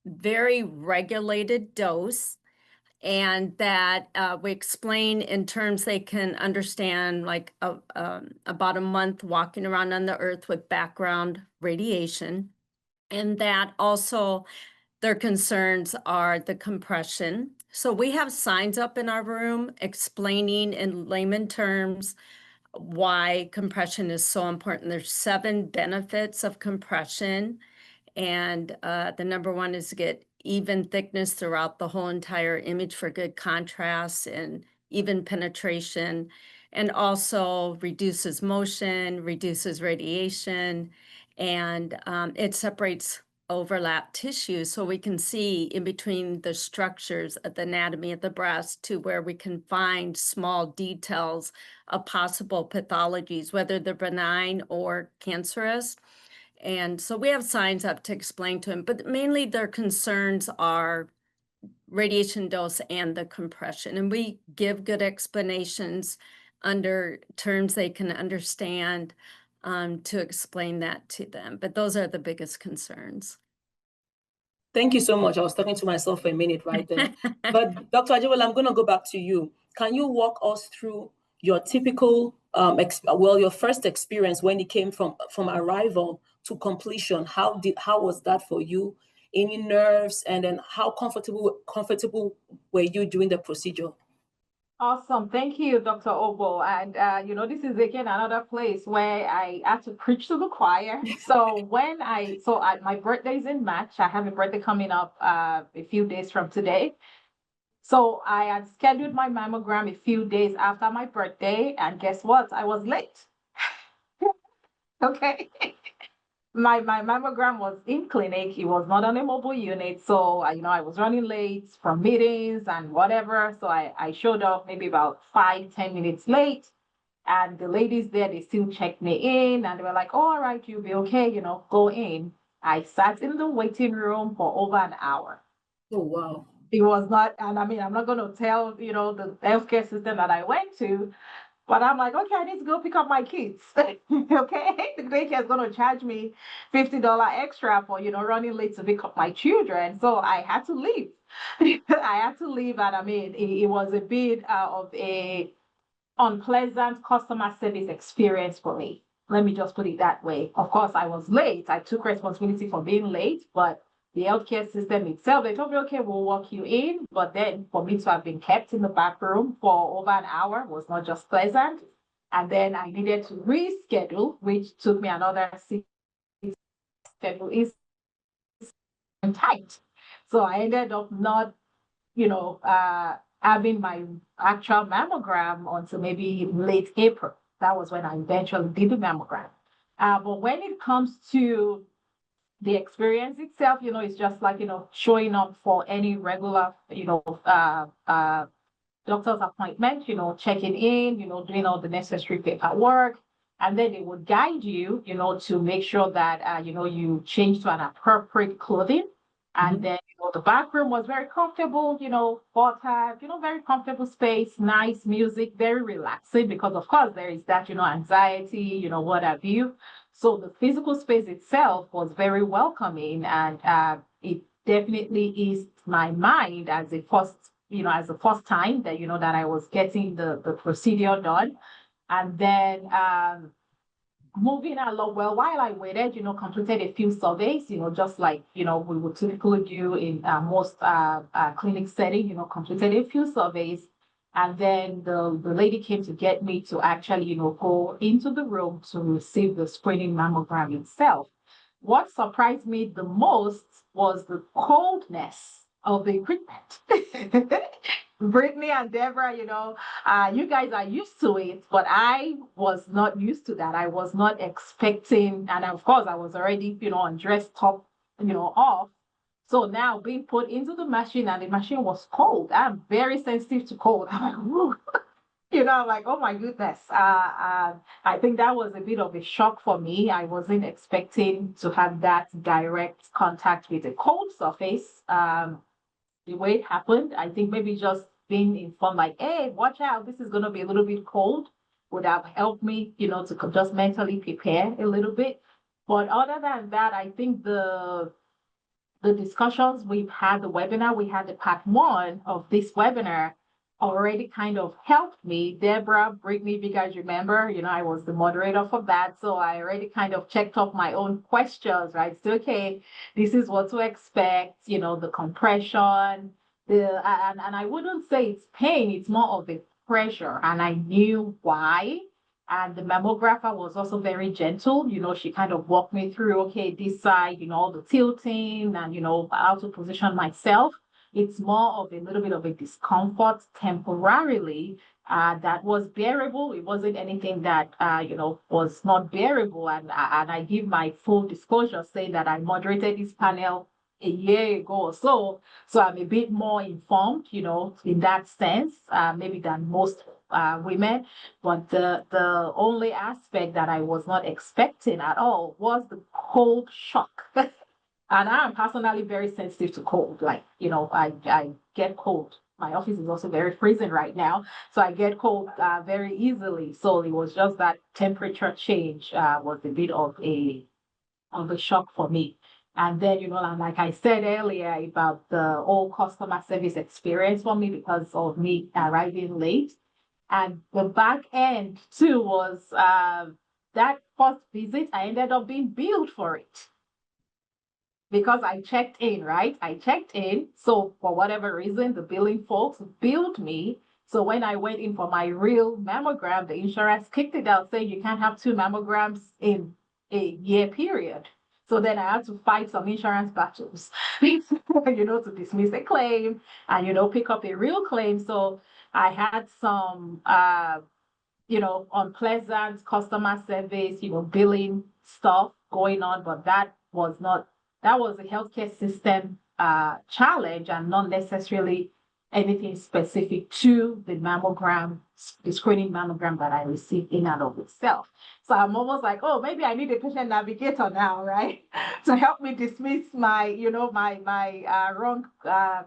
very regulated dose, and that we explain in terms they can understand, like about a month walking around on the earth with background radiation. And that also their concerns are the compression. So we have signs up in our room explaining in layman terms why compression is so important. There's 7 benefits of compression. And the number one is to get even thickness throughout the whole entire image for good contrast and even penetration, and also reduces motion, reduces radiation, and it separates overlap tissue so we can see in between the structures of the anatomy of the breast to where we can find small details of possible pathologies, whether they're benign or cancerous. And so we have signs up to explain to them, but mainly their concerns are radiation dose and the compression. And we give good explanations under terms they can understand to explain that to them. But those are the biggest concerns. Thank you so much. I was talking to myself for a minute right there. But Dr. Ajewale, I'm going to go back to you. Can you walk us through your typical, your first experience when it came from arrival to completion? How was that for you? Any nerves, and then how comfortable were you during the procedure? Awesome. Thank you, Dr. Obo. And, this is again another place where I had to preach to the choir. So my birthday is in March. I have a birthday coming up a few days from today. So I had scheduled my mammogram a few days after my birthday. And guess what? I was late. Okay. My mammogram was in clinic. It was not on a mobile unit. So, I was running late from meetings and whatever. So I showed up maybe about 5-10 minutes late. And the ladies there, they still checked me in. And they were like, oh, all right, you'll be okay, go in. I sat in the waiting room for over an hour. Oh, wow. It was not, and I'm not going to tell, the healthcare system that I went to, But I'm like, okay, I need to go pick up my kids. Okay, the daycare is going to charge me $50 extra for, running late to pick up my children. So I had to leave. I had to leave, and I mean, it was a bit of a unpleasant customer service experience for me. Let me just put it that way. Of course, I was late. I took responsibility for being late, but the healthcare system itself, they told me, okay, we'll walk you in. But then for me to have been kept in the back room for over an hour was not just pleasant. And then I needed to reschedule, which took me another 6 schedule is tight. So I ended up not, having my actual mammogram until maybe late April. That was when I eventually did the mammogram. But when it comes to the experience itself, it's just like, showing up for any regular, doctor's appointment, checking in, doing all the necessary paperwork. And then they would guide you, to make sure that, you change to an appropriate clothing. And then, the back room was very comfortable, water, very comfortable space, nice music, very relaxing because, of course, there is that, anxiety, what have you. So the physical space itself was very welcoming, and it definitely eased my mind as a first time that, that I was getting the procedure done. And then moving along, well, while I waited, completed a few surveys, just like, we would typically do in most clinic setting, completed a few surveys. And then the lady came to get me to actually, go into the room to receive the screening mammogram itself. What surprised me the most was the coldness of the equipment. Brittany and Deborah, you guys are used to it, but I was not used to that. I was not expecting, and of course, I was already, undressed top, off. So now being put into the machine, and the machine was cold. I'm very sensitive to cold. I'm like, woo. I'm like, oh my goodness. I think that was a bit of a shock for me. I wasn't expecting to have that direct contact with a cold surface. The way it happened, I think maybe just being informed, like, hey, watch out, this is going to be a little bit cold, would have helped me, to just mentally prepare a little bit. But other than that, I think the discussions we've had, the webinar, we had the part one of this webinar already kind of helped me. Deborah, Brittany, if you guys remember, I was the moderator for that. So I already kind of checked off my own questions, right? So, okay, this is what to expect, the compression, and I wouldn't say it's pain, it's more of a pressure. And I knew why. And the mammographer was also very gentle. She kind of walked me through, okay, this side, all the tilting and, how to position myself. It's more of a little bit of a discomfort temporarily that was bearable. It wasn't anything that, was not bearable. And I give my full disclosure, saying that I moderated this panel a year ago or so. So I'm a bit more informed, in that sense, maybe than most women. But the only aspect that I was not expecting at all was the cold shock. And I'm personally very sensitive to cold. Like, I get cold. My office is also very freezing right now. So I get cold very easily. So it was just that temperature change was a bit of a shock for me. And then, and like I said earlier about the whole customer service experience for me because of me arriving late. And the back end too was that first visit, I ended up being billed for it. Because I checked in, right? I checked in. So for whatever reason, the billing folks billed me. So when I went in for my real mammogram, the insurance kicked it out saying you can't have 2 mammograms in a year period. So then I had to fight some insurance battles, to dismiss a claim and, pick up a real claim. So I had some, unpleasant customer service, billing stuff going on, but that was a healthcare system challenge and not necessarily anything specific to the mammogram, the screening mammogram that I received in and of itself. So I'm almost like, oh, maybe I need a patient navigator now, right? To help me dismiss my, my wrong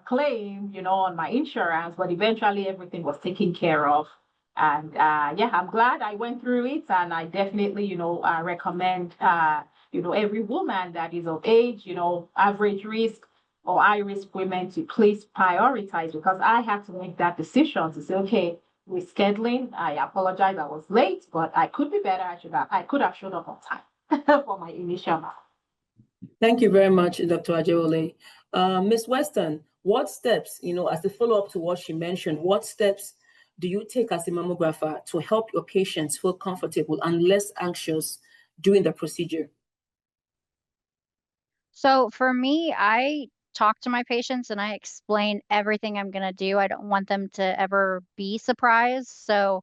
claim, on my insurance. But eventually everything was taken care of. And yeah, I'm glad I went through it, and I definitely, recommend, every woman that is of age, average risk or high risk women to please prioritize, because I had to make that decision to say, okay, with scheduling, I apologize, I was late, but I could be better. I could have showed up on time for my initial. Thank you very much, Dr. Ajewole. Ms. Weston, what steps, as a follow-up to what she mentioned, what steps do you take as a mammographer to help your patients feel comfortable and less anxious during the procedure? So for me, I talk to my patients and I explain everything I'm going to do. I don't want them to ever be surprised. So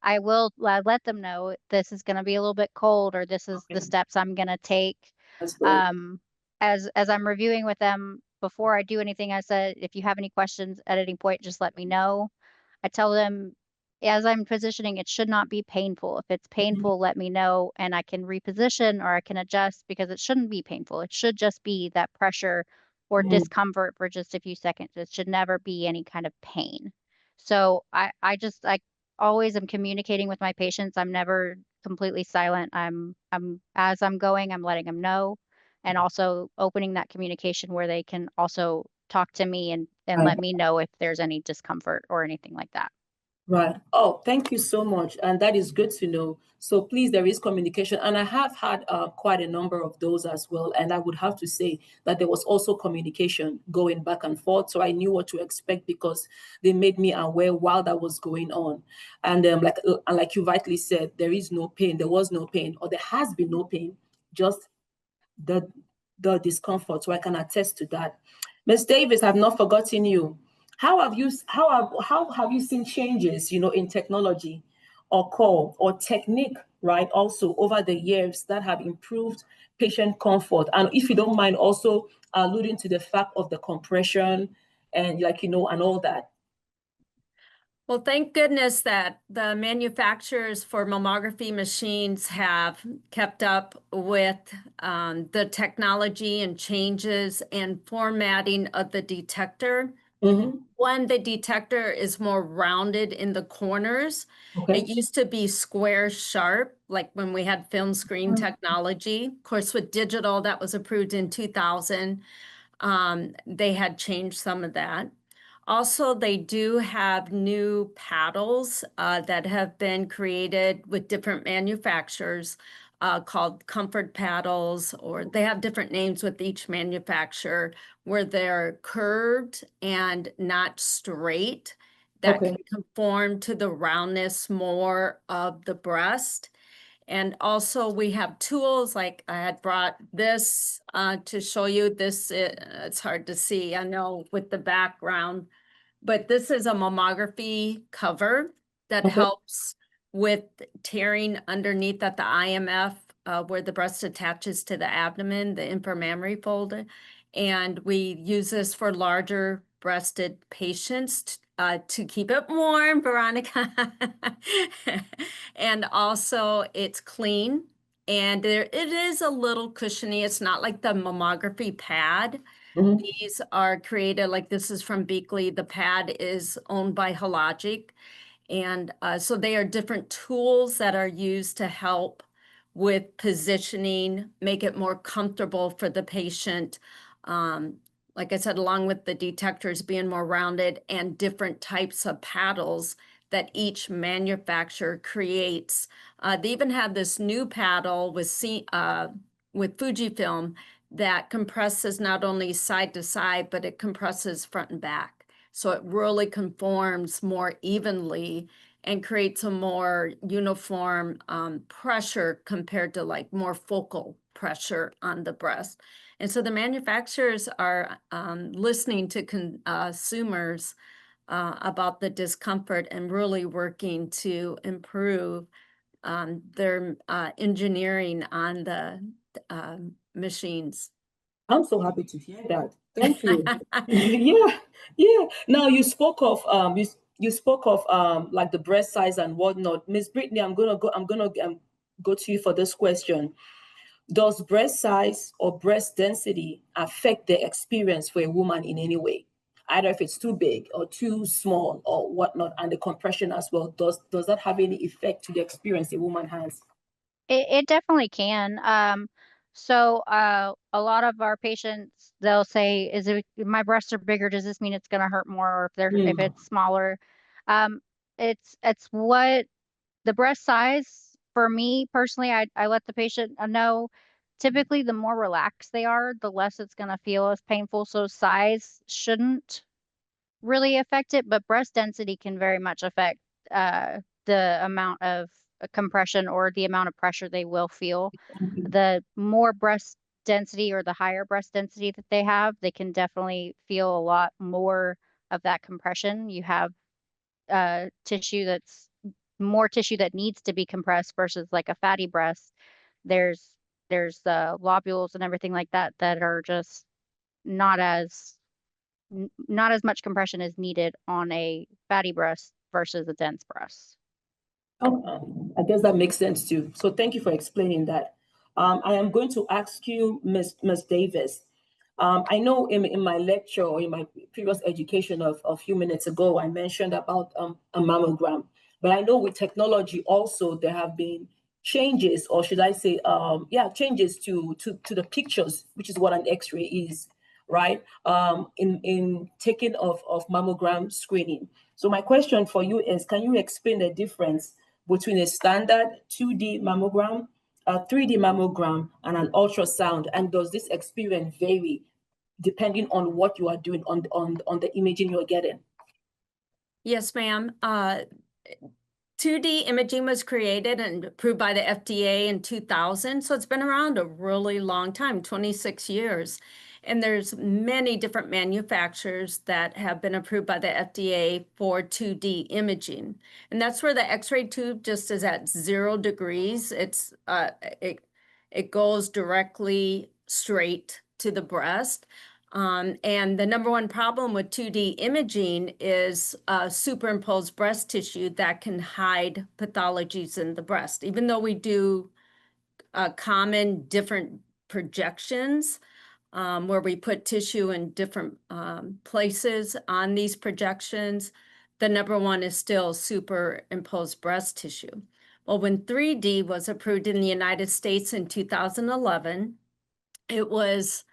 I will let them know this is going to be a little bit cold, or this is the steps I'm going to take. Um, as I'm reviewing with them before I do anything, I said, if you have any questions at any point, just let me know. I tell them as I'm positioning, it should not be painful. If it's painful, let me know and I can reposition or I can adjust, because it shouldn't be painful. It should just be that pressure or discomfort for just a few seconds. It should never be any kind of pain. So I always am communicating with my patients. I'm never completely silent. As I'm going, I'm letting them know, and also opening that communication where they can also talk to me and let me know if there's any discomfort or anything like that. Right. Oh, thank you so much. And that is good to know. So please, there is communication. And I have had quite a number of those as well. And I would have to say that there was also communication going back and forth. So I knew what to expect because they made me aware while that was going on. And like you rightly said, there is no pain. There was no pain, or there has been no pain, just the discomfort. So I can attest to that. Ms. Davis, I've not forgotten you. How have you seen changes, in technology or call or technique, right? Also over the years that have improved patient comfort. And if you don't mind also alluding to the fact of the compression and and all that. Well, thank goodness that the manufacturers for mammography machines have kept up with the technology and changes and formatting of the detector. One, the detector is more rounded in the corners. Okay. It used to be square sharp, like when we had film screen technology. Of course, with digital, that was approved in 2000. They had changed some of that. Also, they do have new paddles that have been created with different manufacturers called comfort paddles, or they have different names with each manufacturer, where they're curved and not straight, that can conform to the roundness more of the breast. And also we have tools, like I had brought this to show you this. It's hard to see, I know, with the background, but this is a mammography cover that helps with tearing underneath at the IMF, where the breast attaches to the abdomen, the inframammary fold. And we use this for larger breasted patients to keep it warm, Veronica. And also it's clean, and it is a little cushiony. It's not like the mammography pad. These are created, like this is from Beakley. The pad is owned by Hologic. And so they are different tools that are used to help with positioning, make it more comfortable for the patient. Like I said, along with the detectors being more rounded and different types of paddles that each manufacturer creates. They even have this new paddle with Fujifilm that compresses not only side to side, but it compresses front and back. So it really conforms more evenly and creates a more uniform pressure compared to like more focal pressure on the breast. And so the manufacturers are listening to consumers about the discomfort and really working to improve their engineering on the machines. I'm so happy to hear that. Thank you. Yeah. Now you spoke of you spoke of like the breast size and whatnot. Miss Brittany, I'm gonna go to you for this question. Does breast size or breast density affect the experience for a woman in any way? either if it's too big or too small or whatnot, and the compression as well. Does that have any effect to the experience a woman has? It definitely can. A lot of our patients, they'll say, "Is it my breasts are bigger? Does this mean it's going to hurt more, or if it's smaller?" Um, it's what the breast size for me personally. I let the patient know. Typically, the more relaxed they are, the less it's going to feel as painful. So size shouldn't really affect it, but breast density can very much affect the amount of compression or the amount of pressure they will feel. The more breast density or the higher breast density that they have, they can definitely feel a lot more of that compression. You have tissue that's more tissue that needs to be compressed versus like a fatty breast. There's lobules and everything like that that are just not as not as much compression is needed on a fatty breast versus a dense breast. Oh, I guess that makes sense too. So thank you for explaining that. I am going to ask you, Ms. Davis. I know in my lecture or in my previous education of a few minutes ago, I mentioned about a mammogram. But I know with technology also there have been changes, or should I say, changes to the pictures, which is what an X-ray is, right? In taking of mammogram screening. So my question for you is, can you explain the difference between a standard 2D mammogram, a 3D mammogram, and an ultrasound? And does this experience vary depending on what you are doing on the imaging you're getting? Yes, ma'am. 2D imaging was created and approved by the FDA in 2000. So it's been around a really long time, 26 years. And there's many different manufacturers that have been approved by the FDA for 2D imaging. And that's where the X-ray tube just is at 0 degrees. It goes directly straight to the breast. And the number one problem with 2D imaging is superimposed breast tissue that can hide pathologies in the breast. Even though we do common different projections where we put tissue in different places on these projections, the number one is still superimposed breast tissue. Well, when 3D was approved in the United States in 2011, it was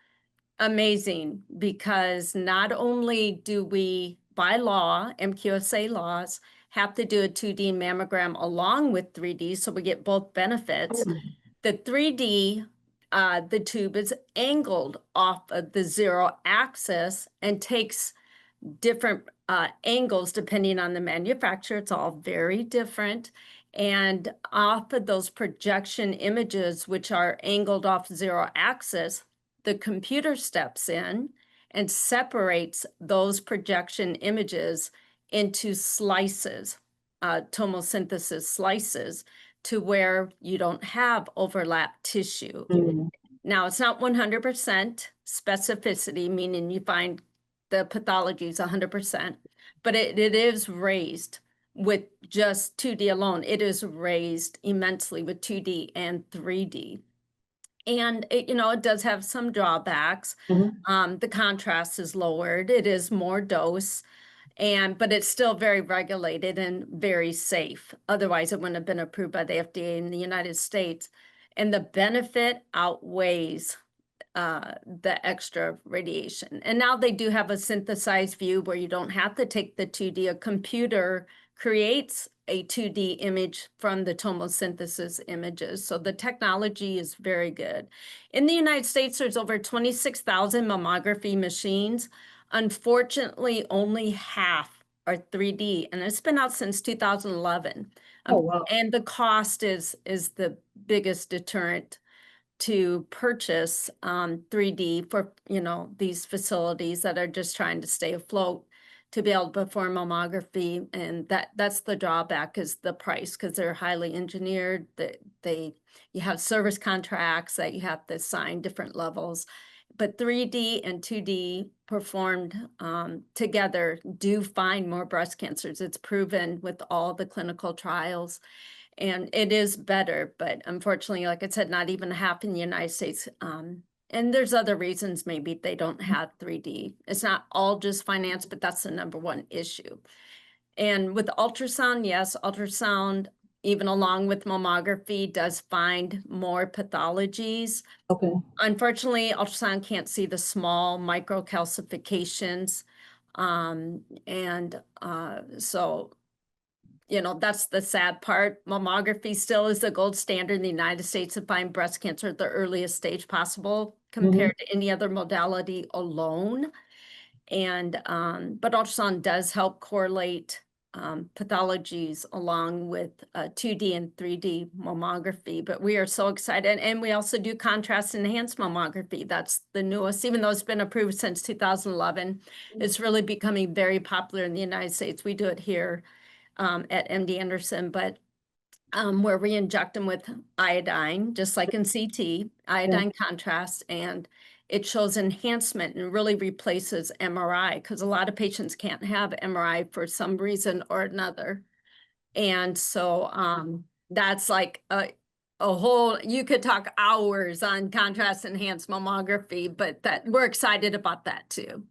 amazing because not only do we, by law, MQSA laws, have to do a 2D mammogram along with 3D, so we get both benefits. The 3D, the tube is angled off of the 0 axis and takes different angles depending on the manufacturer. It's all very different. And off of those projection images, which are angled off 0 axis, the computer steps in and separates those projection images into slices, tomosynthesis slices, to where you don't have overlap tissue. Now, it's not 100% specificity, meaning you find the pathology is 100%, but it is raised with just 2D alone. It is raised immensely with 2D and 3D. And it does have some drawbacks. The contrast is lowered. It is more dose, but it's still very regulated and very safe. Otherwise, it wouldn't have been approved by the FDA in the United States. And the benefit outweighs the extra radiation. And now they do have a synthesized view where you don't have to take the 2D. A computer creates a 2D image from the tomosynthesis images. So the technology is very good. In the United States, there's over 26,000 mammography machines. Unfortunately, only half are 3D, and it's been out since 2011. Oh, wow. And the cost is the biggest deterrent to purchase 3D for these facilities that are just trying to stay afloat to be able to perform mammography. And that's the drawback, is the price, because they're highly engineered. You have service contracts that you have to sign different levels. But 3D and 2D performed together do find more breast cancers. It's proven with all the clinical trials. And it is better, but unfortunately, like I said, not even half in the United States And there's other reasons maybe they don't have 3D. It's not all just finance, but that's the number one issue. And with ultrasound, yes, ultrasound, even along with mammography, does find more pathologies. Okay. Unfortunately, ultrasound can't see the small microcalcifications. So, you know, that's the sad part. Mammography still is the gold standard in the United States to find breast cancer at the earliest stage possible compared to any other modality alone. And but ultrasound does help correlate pathologies along with 2D and 3D mammography. But we are so excited. And we also do contrast enhanced mammography. That's the newest, even though it's been approved since 2011, it's really becoming very popular in the United States. We do it here at MD Anderson, but where we inject them with iodine, just like in CT, iodine contrast, and it shows enhancement and really replaces MRI because a lot of patients can't have MRI for some reason or another. And so that's like a whole, you could talk hours on contrast enhanced mammography, but that we're excited about that too.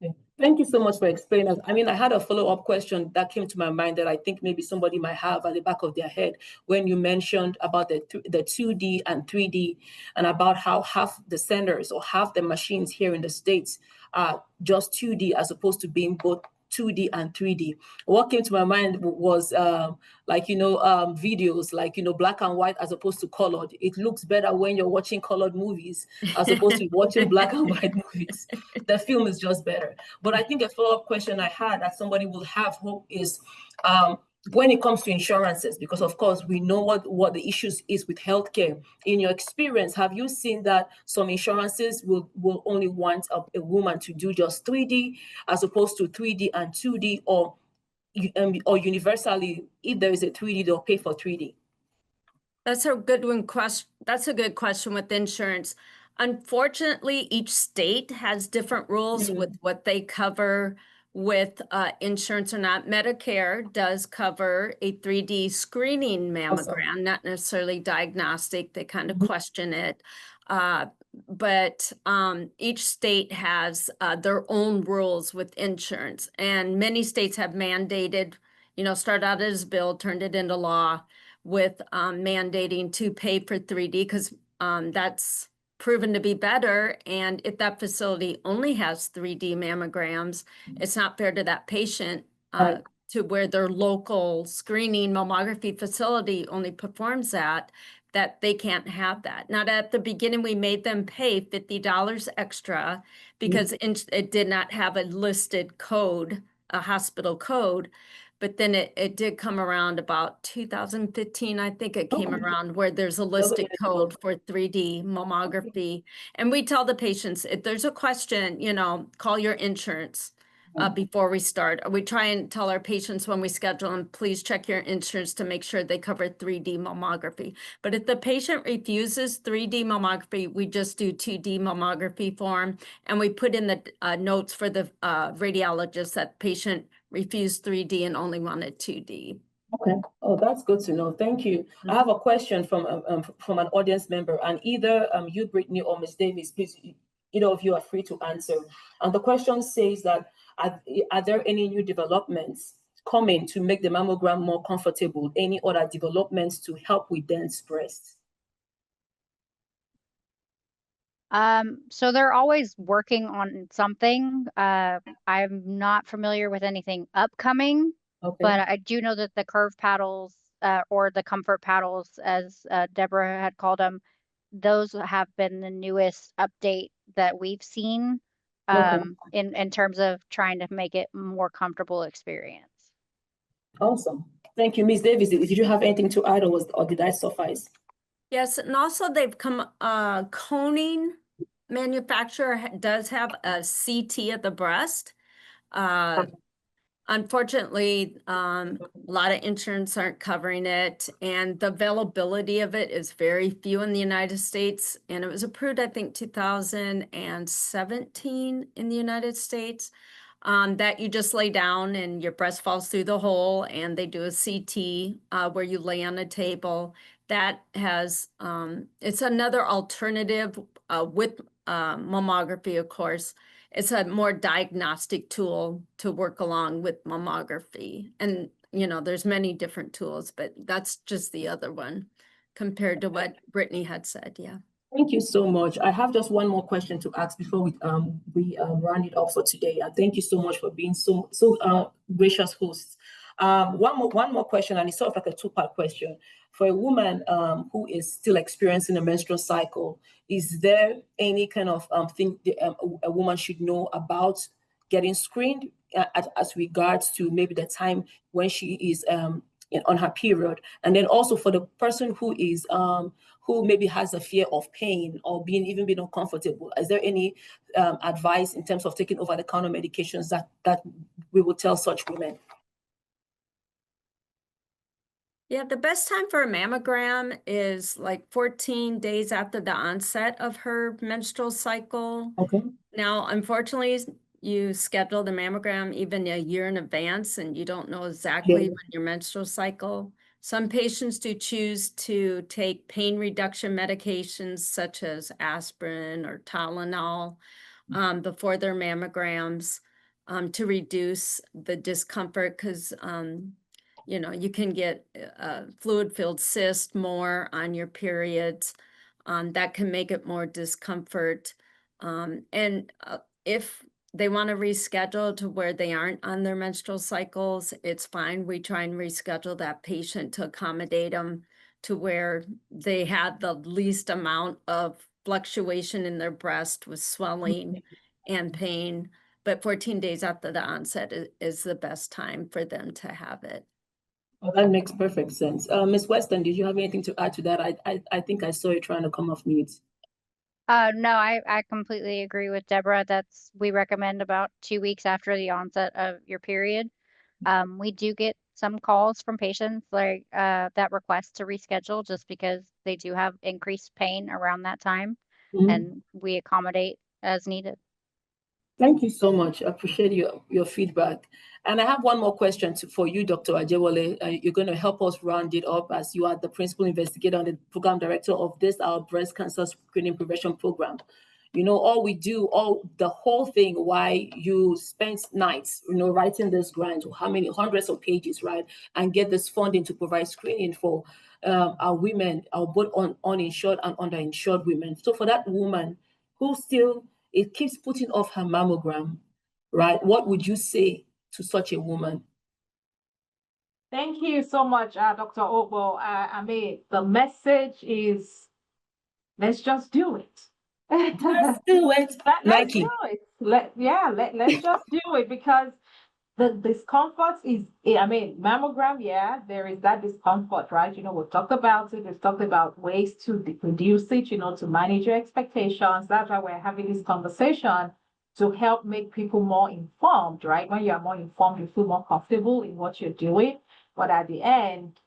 Okay. Thank you so much for explaining that. I mean, I had a follow-up question that came to my mind that I think maybe somebody might have at the back of their head when you mentioned about the 2D and 3D and about how half the centers or half the machines here in the States are just 2D as opposed to being both 2D and 3D. What came to my mind was videos like, black and white as opposed to colored. It looks better when you're watching colored movies as opposed to watching black and white movies. The film is just better. But I think a follow-up question I had that somebody will have hope is when it comes to insurances, because of course we know what the issues is with healthcare. In your experience, have you seen that some insurances will only want a woman to do just 3D as opposed to 3D and 2D, or universally, if there is a 3D, they'll pay for 3D? That's a good one. That's a good question with insurance. Unfortunately, each state has different rules with what they cover with insurance or not. Medicare does cover a 3D screening mammogram, not necessarily diagnostic. They kind of question it. But each state has their own rules with insurance. And many states have mandated, start out as a bill, turned it into law with mandating to pay for 3D because that's proven to be better. And if that facility only has 3D mammograms, it's not fair to that patient to where their local screening mammography facility only performs that they can't have that. Now, at the beginning, we made them pay $50 extra because it did not have a listed code, a hospital code. But then it did come around about 2015, I think it came around where there's a listed code for 3D mammography. And we tell the patients, if there's a question, call your insurance before we start. We try and tell our patients when we schedule them, please check your insurance to make sure they cover 3D mammography. But if the patient refuses 3D mammography, we just do 2D mammography for them. And we put in the notes for the radiologist that patient refused 3D and only wanted 2D. Okay. Oh, that's good to know. Thank you. I have a question from an audience member, and either you, Brittany, or Ms. Davis, please, either of you are free to answer. And the question says that, are there any new developments coming to make the mammogram more comfortable? Any other developments to help with dense breasts? So they're always working on something. I'm not familiar with anything upcoming, but I do know that the curve paddles or the comfort paddles, as Deborah had called them, those have been the newest update that we've seen in terms of trying to make it more comfortable experience. Awesome. Thank you. Ms. Davis, did you have anything to add, or did I suffice? Yes, and also they've come, Coning manufacturer does have a CT of the breast. Unfortunately, a lot of insurance aren't covering it, and the availability of it is very few in the United States. And it was approved, I think, 2017 in the United States. That you just lay down and your breast falls through the hole, and they do a CT where you lay on a table. that has, it's another alternative with mammography, of course. It's a more diagnostic tool to work along with mammography. And, there's many different tools, but that's just the other one compared to what Brittany had said. Yeah. Thank you so much. I have just one more question to ask before we round it off for today. And thank you so much for being so gracious hosts. One more question, and it's sort of like a two-part question. For a woman who is still experiencing a menstrual cycle, is there any kind of thing a woman should know about getting screened as regards to maybe the time when she is on her period? And then also for the person who is who maybe has a fear of pain or being uncomfortable, is there any advice in terms of taking over-the-counter medications that we will tell such women? Yeah, the best time for a mammogram is like 14 days after the onset of her menstrual cycle. Okay. Now, unfortunately, you schedule the mammogram even a year in advance and you don't know exactly when your menstrual cycle. Some patients do choose to take pain reduction medications such as aspirin or Tylenol before their mammograms to reduce the discomfort because you can get fluid-filled cyst more on your periods. That can make it more discomfort. And if they want to reschedule to where they aren't on their menstrual cycles, it's fine. We try and reschedule that patient to accommodate them to where they had the least amount of fluctuation in their breast with swelling and pain. But 14 days after the onset is the best time for them to have it. Well, that makes perfect sense. Ms. Weston, did you have anything to add to that? I think I saw you trying to come off mute. No, I completely agree with Deborah. We recommend about 2 weeks after the onset of your period. We do get some calls from patients like that request to reschedule just because they do have increased pain around that time, and we accommodate as needed. Thank you so much. I appreciate your feedback. And I have one more question for you, Dr. Ajewole. You're going to help us round it up as you are the principal investigator and the program director of our breast cancer screening prevention program. The whole thing, why you spent nights, writing this grant, how many hundreds of pages, right? And get this funding to provide screening for our women, our both uninsured and underinsured women. So for that woman who still it keeps putting off her mammogram, right? What would you say to such a woman? Thank you so much, Dr. Obo. The message is, let's just do it. Let's do it. Let's do it. Let's just do it because the discomfort is, mammogram, there is that discomfort, right? We've talked about it. We've talked about ways to reduce it, to manage your expectations. That's why we're having this conversation to help make people more informed, right? When you're more informed, you feel more comfortable in what you're doing. But at the end,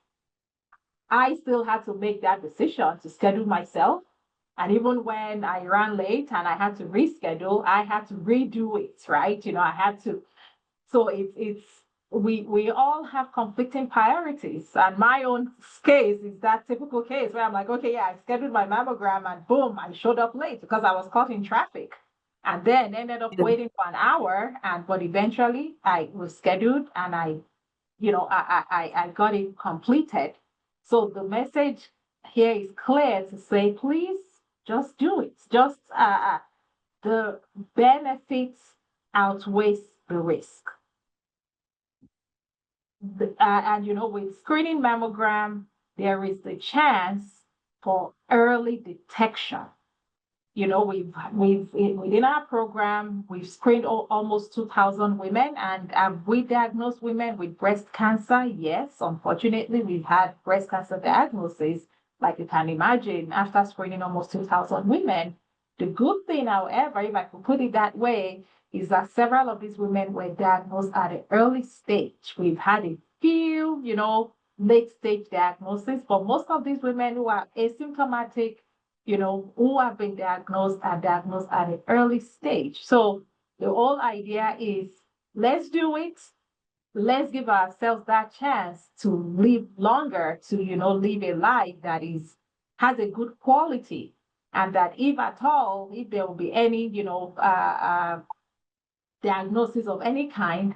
I still had to make that decision to schedule myself. And even when I ran late and I had to reschedule, I had to redo it, right? I had to. So we all have conflicting priorities. And my own case is that typical case where I'm like, okay, I scheduled my mammogram and boom, I showed up late because I was caught in traffic. And then ended up waiting for an hour. But eventually I was scheduled and I got it completed. So the message here is clear to say, please just do it. Just the benefits outweighs the risk. With screening mammogram, there is the chance for early detection. Within our program, we've screened almost 2,000 women, and we diagnosed women with breast cancer. Yes, unfortunately, we've had breast cancer diagnoses, like you can imagine, after screening almost 2,000 women. The good thing, however, if I could put it that way, is that several of these women were diagnosed at an early stage. We've had a few, late stage diagnoses, but most of these women who are asymptomatic, who have been diagnosed are diagnosed at an early stage. So the whole idea is, let's do it. let's give ourselves that chance to live longer, to, live a life that has a good quality. And that if at all, if there will be any, diagnosis of any kind,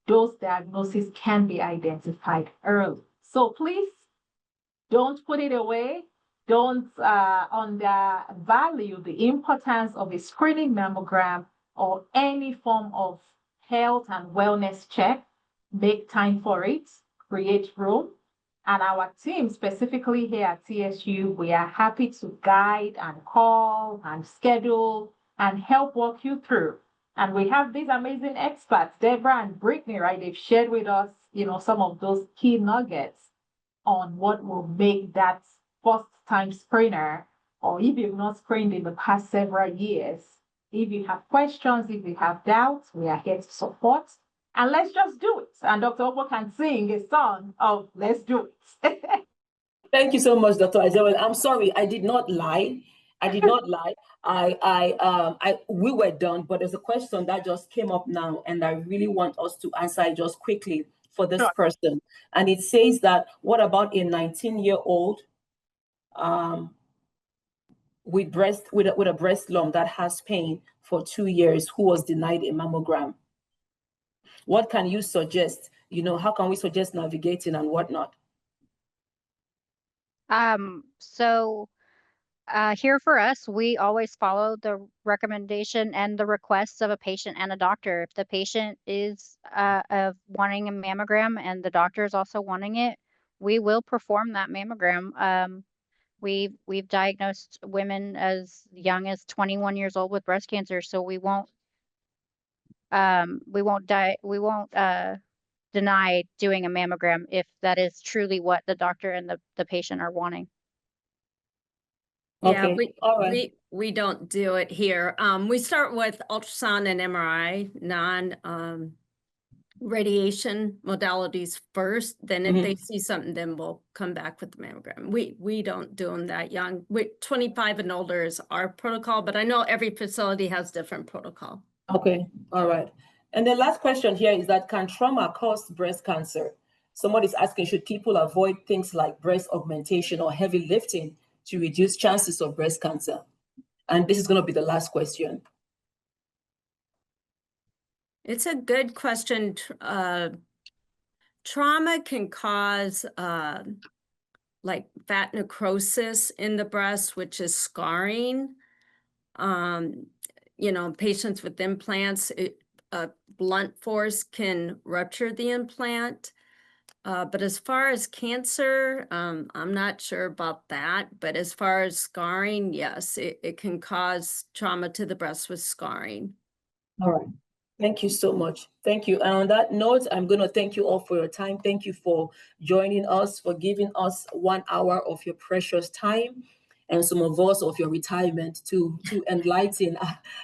those diagnoses can be identified early. So please don't put it away. Don't undervalue the importance of a screening mammogram or any form of health and wellness check. Make time for it, create room. And our team, specifically here at TSU, we are happy to guide and call and schedule and help walk you through. And we have these amazing experts, Deborah and Brittany, right? They've shared with us, some of those key nuggets on what will make that first time screener, or if you've not screened in the past several years, if you have questions, if you have doubts, we are here to support. And let's just do it. And Dr. Opo can sing a song of let's do it. Thank you so much, Dr. Ajawale. I'm sorry, I did not lie. I did not lie. We were done, but there's a question that just came up now, and I really want us to answer it just quickly for this person. And it says that, what about a 19-year-old with a breast lump that has pain for 2 years who was denied a mammogram? What can you suggest? How can we suggest navigating and whatnot? Here for us, we always follow the recommendation and the requests of a patient and a doctor. If the patient is wanting a mammogram and the doctor is also wanting it, we will perform that mammogram. We've diagnosed women as young as 21 years old with breast cancer, so we won't deny doing a mammogram if that is truly what the doctor and the patient are wanting. Okay. Yeah, we don't do it here. We start with ultrasound and MRI, radiation modalities first. Then if they see something, then we'll come back with the mammogram. We don't do them that young. 25 and older is our protocol, but I know every facility has different protocol. Okay, all right. And the last question here is that, can trauma cause breast cancer? Somebody's asking, should people avoid things like breast augmentation or heavy lifting to reduce chances of breast cancer? And this is going to be the last question. It's a good question. Trauma can cause like fat necrosis in the breast, which is scarring. Patients with implants, blunt force can rupture the implant. But as far as cancer, I'm not sure about that. But as far as scarring, yes, it can cause trauma to the breast with scarring. All right. Thank you so much. Thank you. And on that note, I'm going to thank you all for your time. Thank you for joining us, for giving us 1 hour of your precious time and some of us of your retirement to enlighten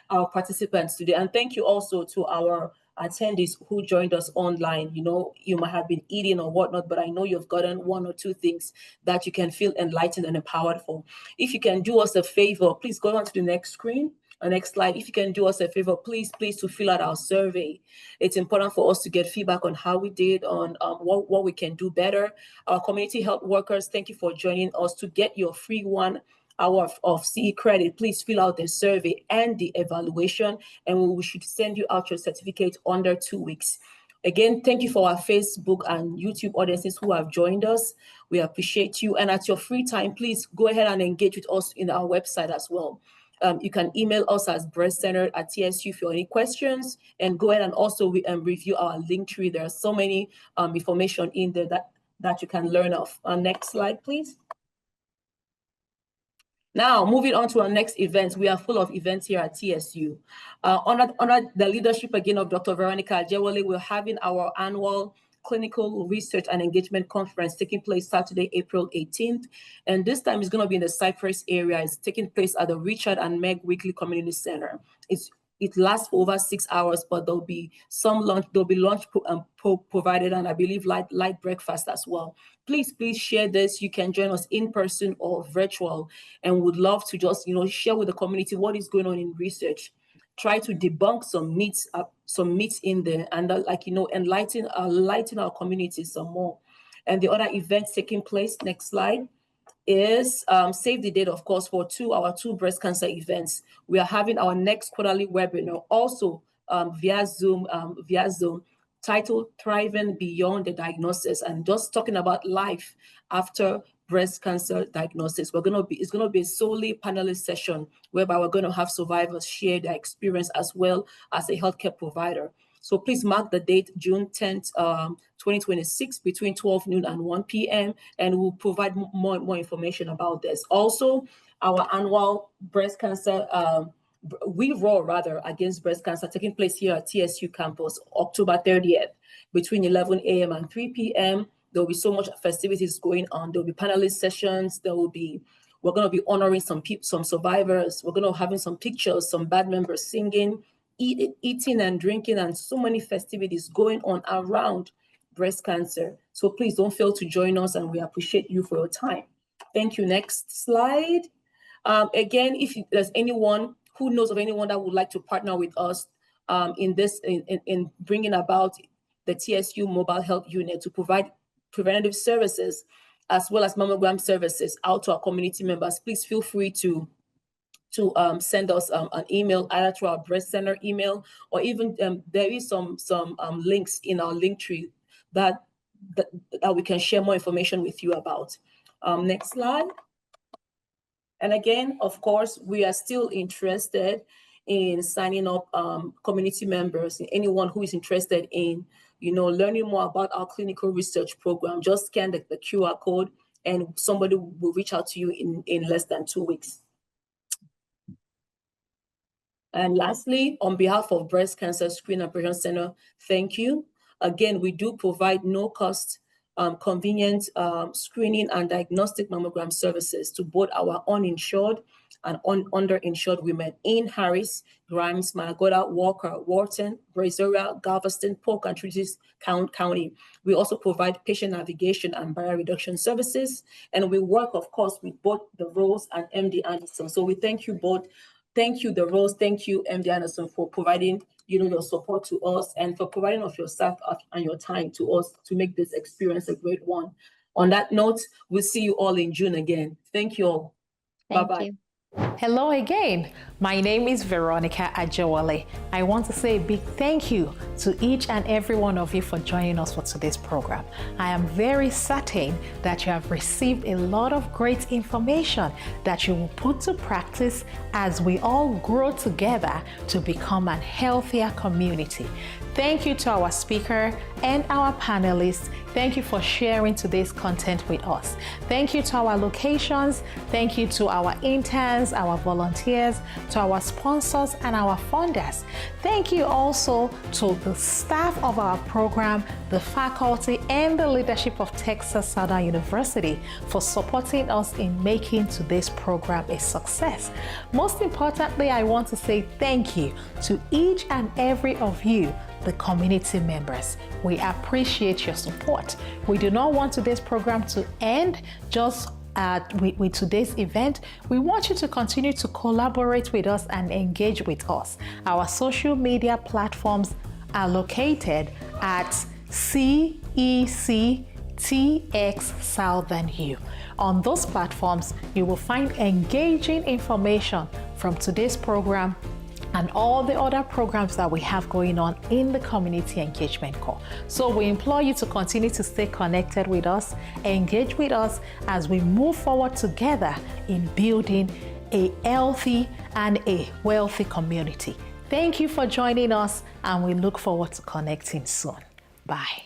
our participants today. And thank you also to our attendees who joined us online. You might have been eating or whatnot, but I know you've gotten 1 or 2 things that you can feel enlightened and empowered for. If you can do us a favor, please go on to the next screen. Next slide. If you can do us a favor, please to fill out our survey. It's important for us to get feedback on how we did, on what we can do better. Our community health workers, thank you for joining us. To get your free 1 hour of CE credit, please fill out the survey and the evaluation, and we should send you out your certificate under 2 weeks. Again, thank you for our Facebook and YouTube audiences who have joined us. We appreciate you. And at your free time, please go ahead and engage with us in our website as well. You can email us at breastcenter@TSU if you have any questions, and go ahead and also review our link tree. There are so many information in there that you can learn of. Next slide, please. Now, moving on to our next event. We are full of events here at TSU. Under the leadership again of Dr. Veronica Ajawale, we're having our annual Clinical Research and Engagement Conference taking place Saturday, April 18th. And this time is going to be in the Cypress area. It's taking place at the Richard and Meg Weekly Community Center. It lasts for over 6 hours, but there'll be lunch provided, and I believe light breakfast as well. Please share this. You can join us in person or virtual, and would love to just share with the community what is going on in research. try to debunk some myths in there, and enlighten our community some more. And the other events taking place, next slide, is save the date, of course, for our two breast cancer events. We are having our next quarterly webinar also via Zoom, titled Thriving Beyond the Diagnosis, and just talking about life after breast cancer diagnosis. It's gonna be a solely panelist session whereby we're gonna have survivors share their experience as well as a healthcare provider. So please mark the date, June 10th, 2026, between 12 noon and 1 p.m. and we'll provide more information about this. Also, our annual breast cancer, We Roar Against Breast Cancer, taking place here at TSU campus, October 30th, between 11 a.m. and 3 p.m. There will be so much festivities going on. There will be panelist sessions. We're going to be honoring some survivors. We're going to having some pictures, some band members singing, eating and drinking, and so many festivities going on around breast cancer. So please don't fail to join us, and we appreciate you for your time. Thank you. Next slide. Again, if there's anyone who knows of anyone that would like to partner with us in bringing about the TSU Mobile Health Unit to provide preventative services as well as mammogram services out to our community members, please feel free to send us an email either through our breast center email, or even there is some links in our link tree that we can share more information with you about. Next slide. And again, of course, we are still interested in signing up community members, anyone who is interested in learning more about our clinical research program. Just scan the QR code and somebody will reach out to you in less than 2 weeks. And lastly, on behalf of Breast Cancer Screening and Prevention Center, thank you. Again, we do provide no-cost, convenient screening and diagnostic mammogram services to both our uninsured and underinsured women in Harris, Grimes, Malagoda, Walker, Wharton, Brazoria, Galveston, Polk, and Tricis County. We also provide patient navigation and barrier reduction services. And we work, of course, with both the Rose and MD Anderson. So we thank you both. Thank you, the Rose. Thank you, MD Anderson, for providing your support to us and for providing of yourself and your time to us to make this experience a great one. On that note, we'll see you all in June again. Thank you all. Bye-bye. Hello again. My name is Veronica Ajawale. I want to say a big thank you to each and every one of you for joining us for today's program. I am very certain that you have received a lot of great information that you will put to practice as we all grow together to become a healthier community. Thank you to our speaker and our panelists. Thank you for sharing today's content with us. Thank you to our locations. Thank you to our interns, our volunteers, to our sponsors and our funders. Thank you also to the staff of our program, the faculty, and the leadership of Texas Southern University for supporting us in making today's program a success. Most importantly, I want to say thank you to each and every of you, the community members. We appreciate your support. We do not want today's program to end just with today's event. We want you to continue to collaborate with us and engage with us. Our social media platforms are located at CECTX Southern U. On those platforms, you will find engaging information from today's program and all the other programs that we have going on in the Community Engagement Corps. So we implore you to continue to stay connected with us, engage with us as we move forward together in building a healthy and a wealthy community. Thank you for joining us, and we look forward to connecting soon. Bye.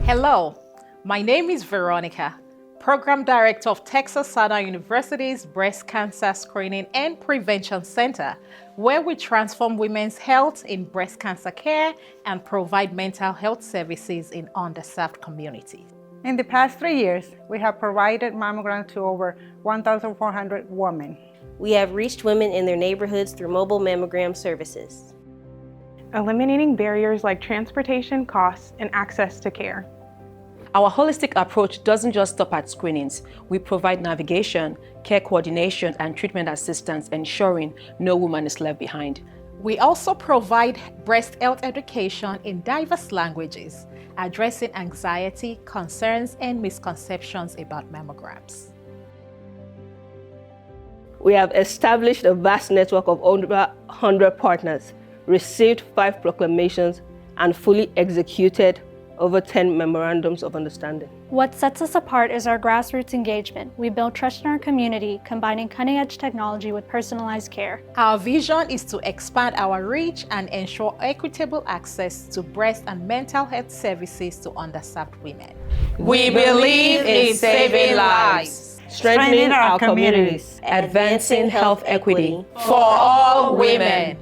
Hello, my name is Veronica, Program Director of Texas Southern University's Breast Cancer Screening and Prevention Center, where we transform women's health in breast cancer care and provide mental health services in underserved communities. In the past 3 years, we have provided mammograms to over 1,400 women. We have reached women in their neighborhoods through mobile mammogram services, eliminating barriers like transportation costs and access to care. Our holistic approach doesn't just stop at screenings. We provide navigation, care coordination, and treatment assistance, ensuring no woman is left behind. We also provide breast health education in diverse languages, addressing anxiety, concerns, and misconceptions about mammograms. We have established a vast network of over 100 partners, received 5 proclamations, and fully executed over 10 memorandums of understanding. What sets us apart is our grassroots engagement. We build trust in our community, combining cutting-edge technology with personalized care. Our vision is to expand our reach and ensure equitable access to breast and mental health services to underserved women. We believe in saving lives, strengthening our communities, advancing health equity for all women.